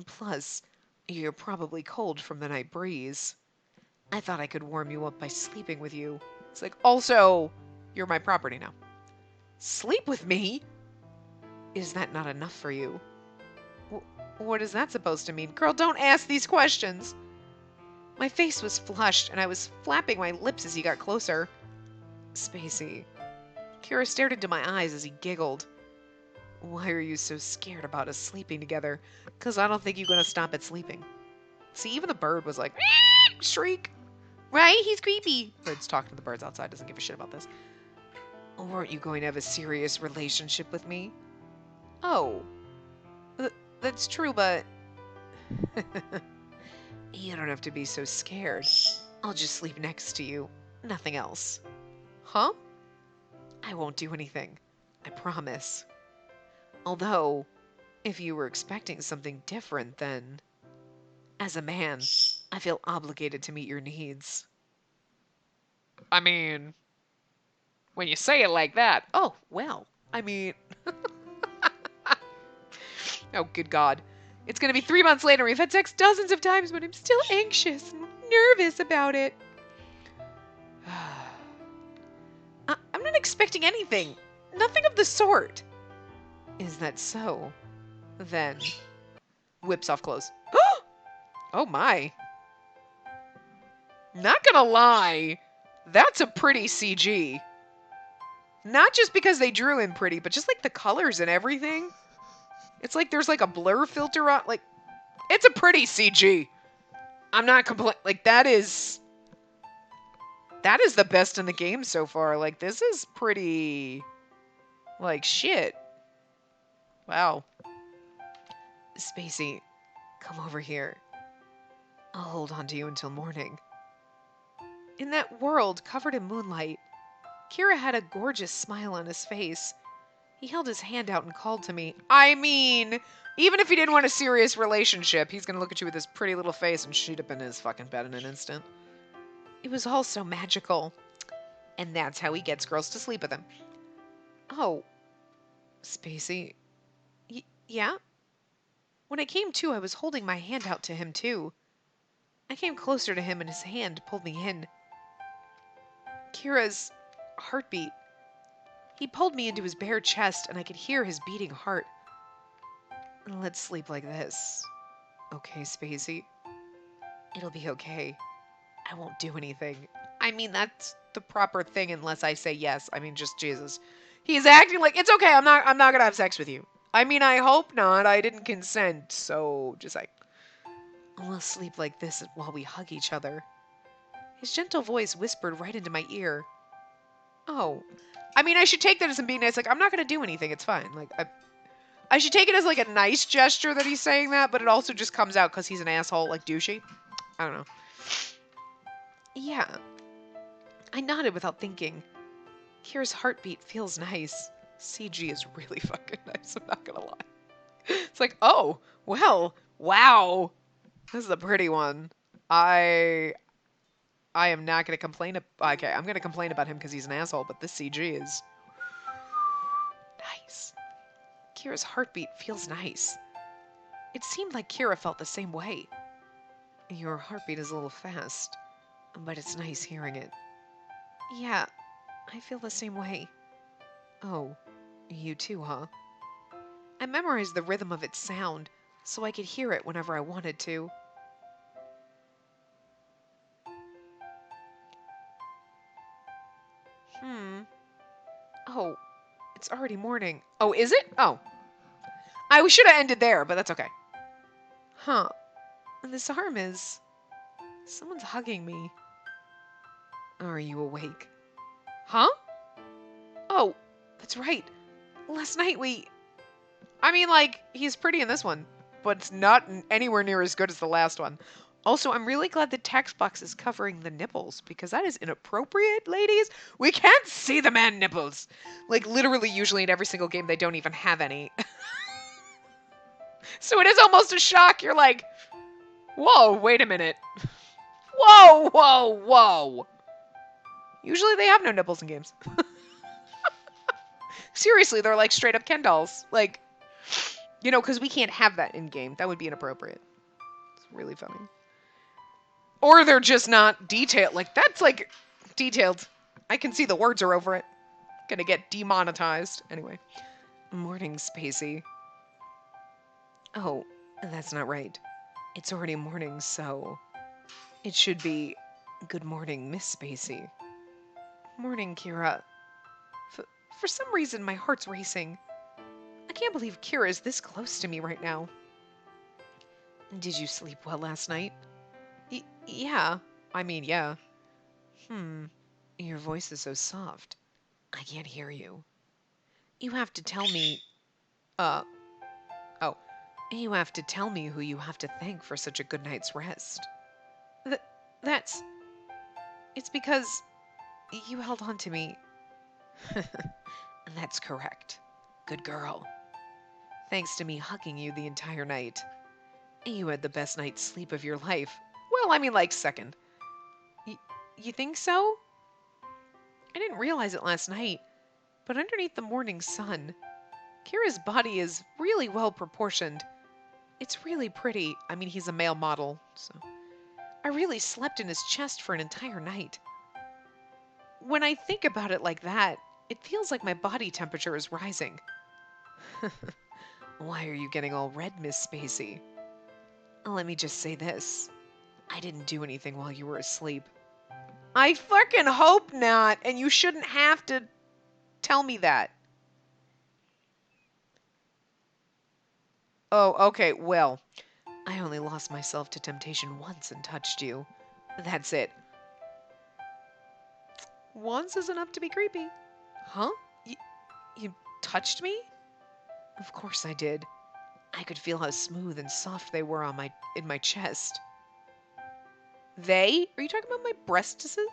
Plus, you're probably cold from the night breeze. I thought I could warm you up by sleeping with you. It's like, also, you're my property now. Sleep with me? Is that not enough for you? What is that supposed to mean? Girl, don't ask these questions. My face was flushed, and I was flapping my lips as he got closer. Spacey. Kira stared into my eyes as he giggled. Why are you so scared about us sleeping together? Because I don't think you're going to stop at sleeping. See, even the bird was like, shriek. Right? He's creepy. Bird's talking to the birds outside, doesn't give a shit about this. Aren't you going to have a serious relationship with me? Oh. That's true, but... You don't have to be so scared. I'll just sleep next to you. Nothing else. Huh? I won't do anything. I promise. Although, if you were expecting something different, then... As a man, I feel obligated to meet your needs. I mean... When you say it like that... Oh, well. I mean... Oh, good God. It's going to be 3 months later. We've had sex dozens of times, but I'm still anxious and nervous about it. I'm not expecting anything. Nothing of the sort. Is that so? Then... Whips off clothes. Oh my. Not gonna lie. That's a pretty CG. Not just because they drew him pretty, but just like the colors and everything. It's like there's like a blur filter on, like, it's a pretty CG. I'm not like, that is the best in the game so far. Like, this is pretty, like, shit. Wow. Spacey, come over here. I'll hold on to you until morning. In that world covered in moonlight, Kira had a gorgeous smile on his face. He held his hand out and called to me. I mean, even if he didn't want a serious relationship, he's going to look at you with his pretty little face and shoot up in his fucking bed in an instant. It was all so magical. And that's how he gets girls to sleep with him. Oh, Spacey. Yeah? When I came to, I was holding my hand out to him, too. I came closer to him and his hand pulled me in. Kira's heartbeat. He pulled me into his bare chest, and I could hear his beating heart. Let's sleep like this. Okay, Spacey? It'll be okay. I won't do anything. I mean, that's the proper thing unless I say yes. I mean, just Jesus. He's acting like, it's okay, I'm not gonna have sex with you. I mean, I hope not. I didn't consent, so just like... We'll sleep like this while we hug each other. His gentle voice whispered right into my ear. Oh. I mean, I should take that as him being nice. Like, I'm not going to do anything. It's fine. Like, I should take it as, like, a nice gesture that he's saying that, but it also just comes out because he's an asshole, like, douchey. I don't know. Yeah. I nodded without thinking. Kira's heartbeat feels nice. CG is really fucking nice. I'm not going to lie. It's like, oh, well, wow. This is a pretty one. I am not going to complain. Okay, I'm going to complain about him because he's an asshole, but this CG is nice. Kira's heartbeat feels nice. It seemed like Kira felt the same way. Your heartbeat is a little fast, but it's nice hearing it. Yeah, I feel the same way. Oh, you too, huh? I memorized the rhythm of its sound, so I could hear it whenever I wanted to. Oh, it's already morning. Oh, is it? Oh. We should have ended there, but that's okay. Huh. And this arm is... Someone's hugging me. Are you awake? Huh? Oh, that's right. Last night I mean, like, he's pretty in this one, but it's not anywhere near as good as the last one. Also, I'm really glad the text box is covering the nipples, because that is inappropriate, ladies. We can't see the man nipples. Like, literally, usually in every single game, they don't even have any. So it is almost a shock. You're like, whoa, wait a minute. Whoa, whoa, whoa. Usually they have no nipples in games. Seriously, they're like straight up Ken dolls. Like, you know, because we can't have that in game. That would be inappropriate. It's really funny. Or they're just not detailed. Like, that's, like, detailed. I can see the words are over it. Gonna get demonetized. Anyway. Morning, Spacey. Oh, that's not right. It's already morning, so it should be good morning, Miss Spacey. Morning, Kira. For some reason, my heart's racing. I can't believe Kira is this close to me right now. Did you sleep well last night? Yeah. Yeah. Your voice is so soft. I can't hear you. You have to tell me... Oh. You have to tell me who you have to thank for such a good night's rest. It's because you held on to me. That's correct. Good girl. Thanks to me hugging you the entire night. You had the best night's sleep of your life. Well, like second. You think so? I didn't realize it last night, but underneath the morning sun, Kira's body is really well proportioned. It's really pretty. He's a male model, so... I really slept in his chest for an entire night. When I think about it like that, it feels like my body temperature is rising. Why are you getting all red, Miss Spacey? Let me just say this. I didn't do anything while you were asleep. I fucking hope not, and you shouldn't have to tell me that. Oh, okay, well, I only lost myself to temptation once and touched you. That's it. Once is enough to be creepy. Huh? You touched me? Of course I did. I could feel how smooth and soft they were in my chest. They? Are you talking about my breastises?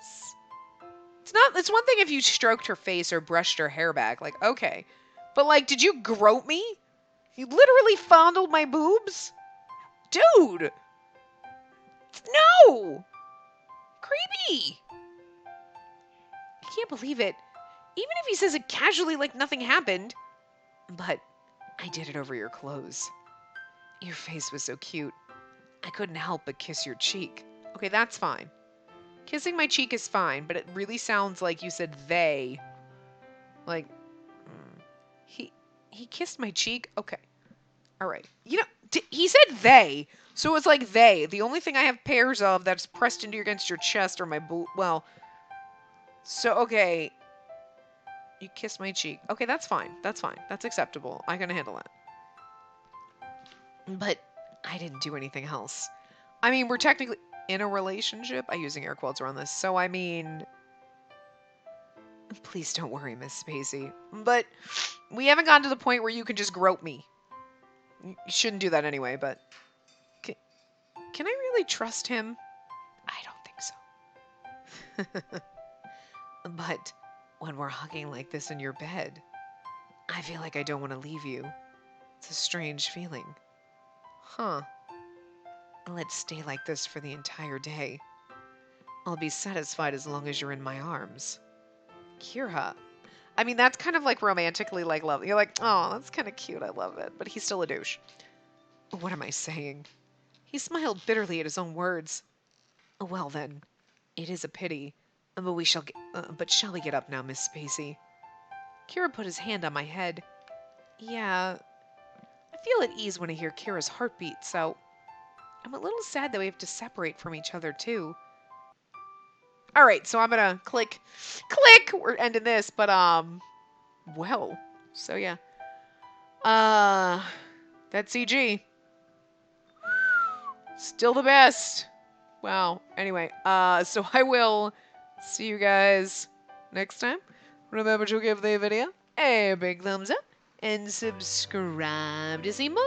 It's one thing if you stroked her face or brushed her hair back. Okay. But, did you grope me? You literally fondled my boobs? Dude! No! Creepy! I can't believe it. Even if he says it casually like nothing happened. But I did it over your clothes. Your face was so cute. I couldn't help but kiss your cheek. Okay, that's fine. Kissing my cheek is fine, but it really sounds like you said they. He kissed my cheek? Okay. All right. He said they, so it's like they. The only thing I have pairs of that's pressed against your chest are my so, okay. You kissed my cheek. Okay, that's fine. That's fine. That's acceptable. I can handle that. But I didn't do anything else. We're technically in a relationship. I'm using air quotes around this. So, please don't worry, Miss Spacey. But we haven't gotten to the point where you can just grope me. You shouldn't do that anyway, but... Can I really trust him? I don't think so. But when we're hugging like this in your bed, I feel like I don't want to leave you. It's a strange feeling. Huh. Let's stay like this for the entire day. I'll be satisfied as long as you're in my arms. Kira. That's kind of romantically love. You're like, oh, that's kind of cute. I love it. But he's still a douche. What am I saying? He smiled bitterly at his own words. Well then, it is a pity. But shall we get up now, Miss Spacey? Kira put his hand on my head. Yeah, I feel at ease when I hear Kira's heartbeat, so I'm a little sad that we have to separate from each other, too. Alright, so I'm gonna click, we're ending this, but, well, so yeah. That's CG. Still the best. Wow, anyway, so I will see you guys next time. Remember to give the video a big thumbs up and subscribe to see more.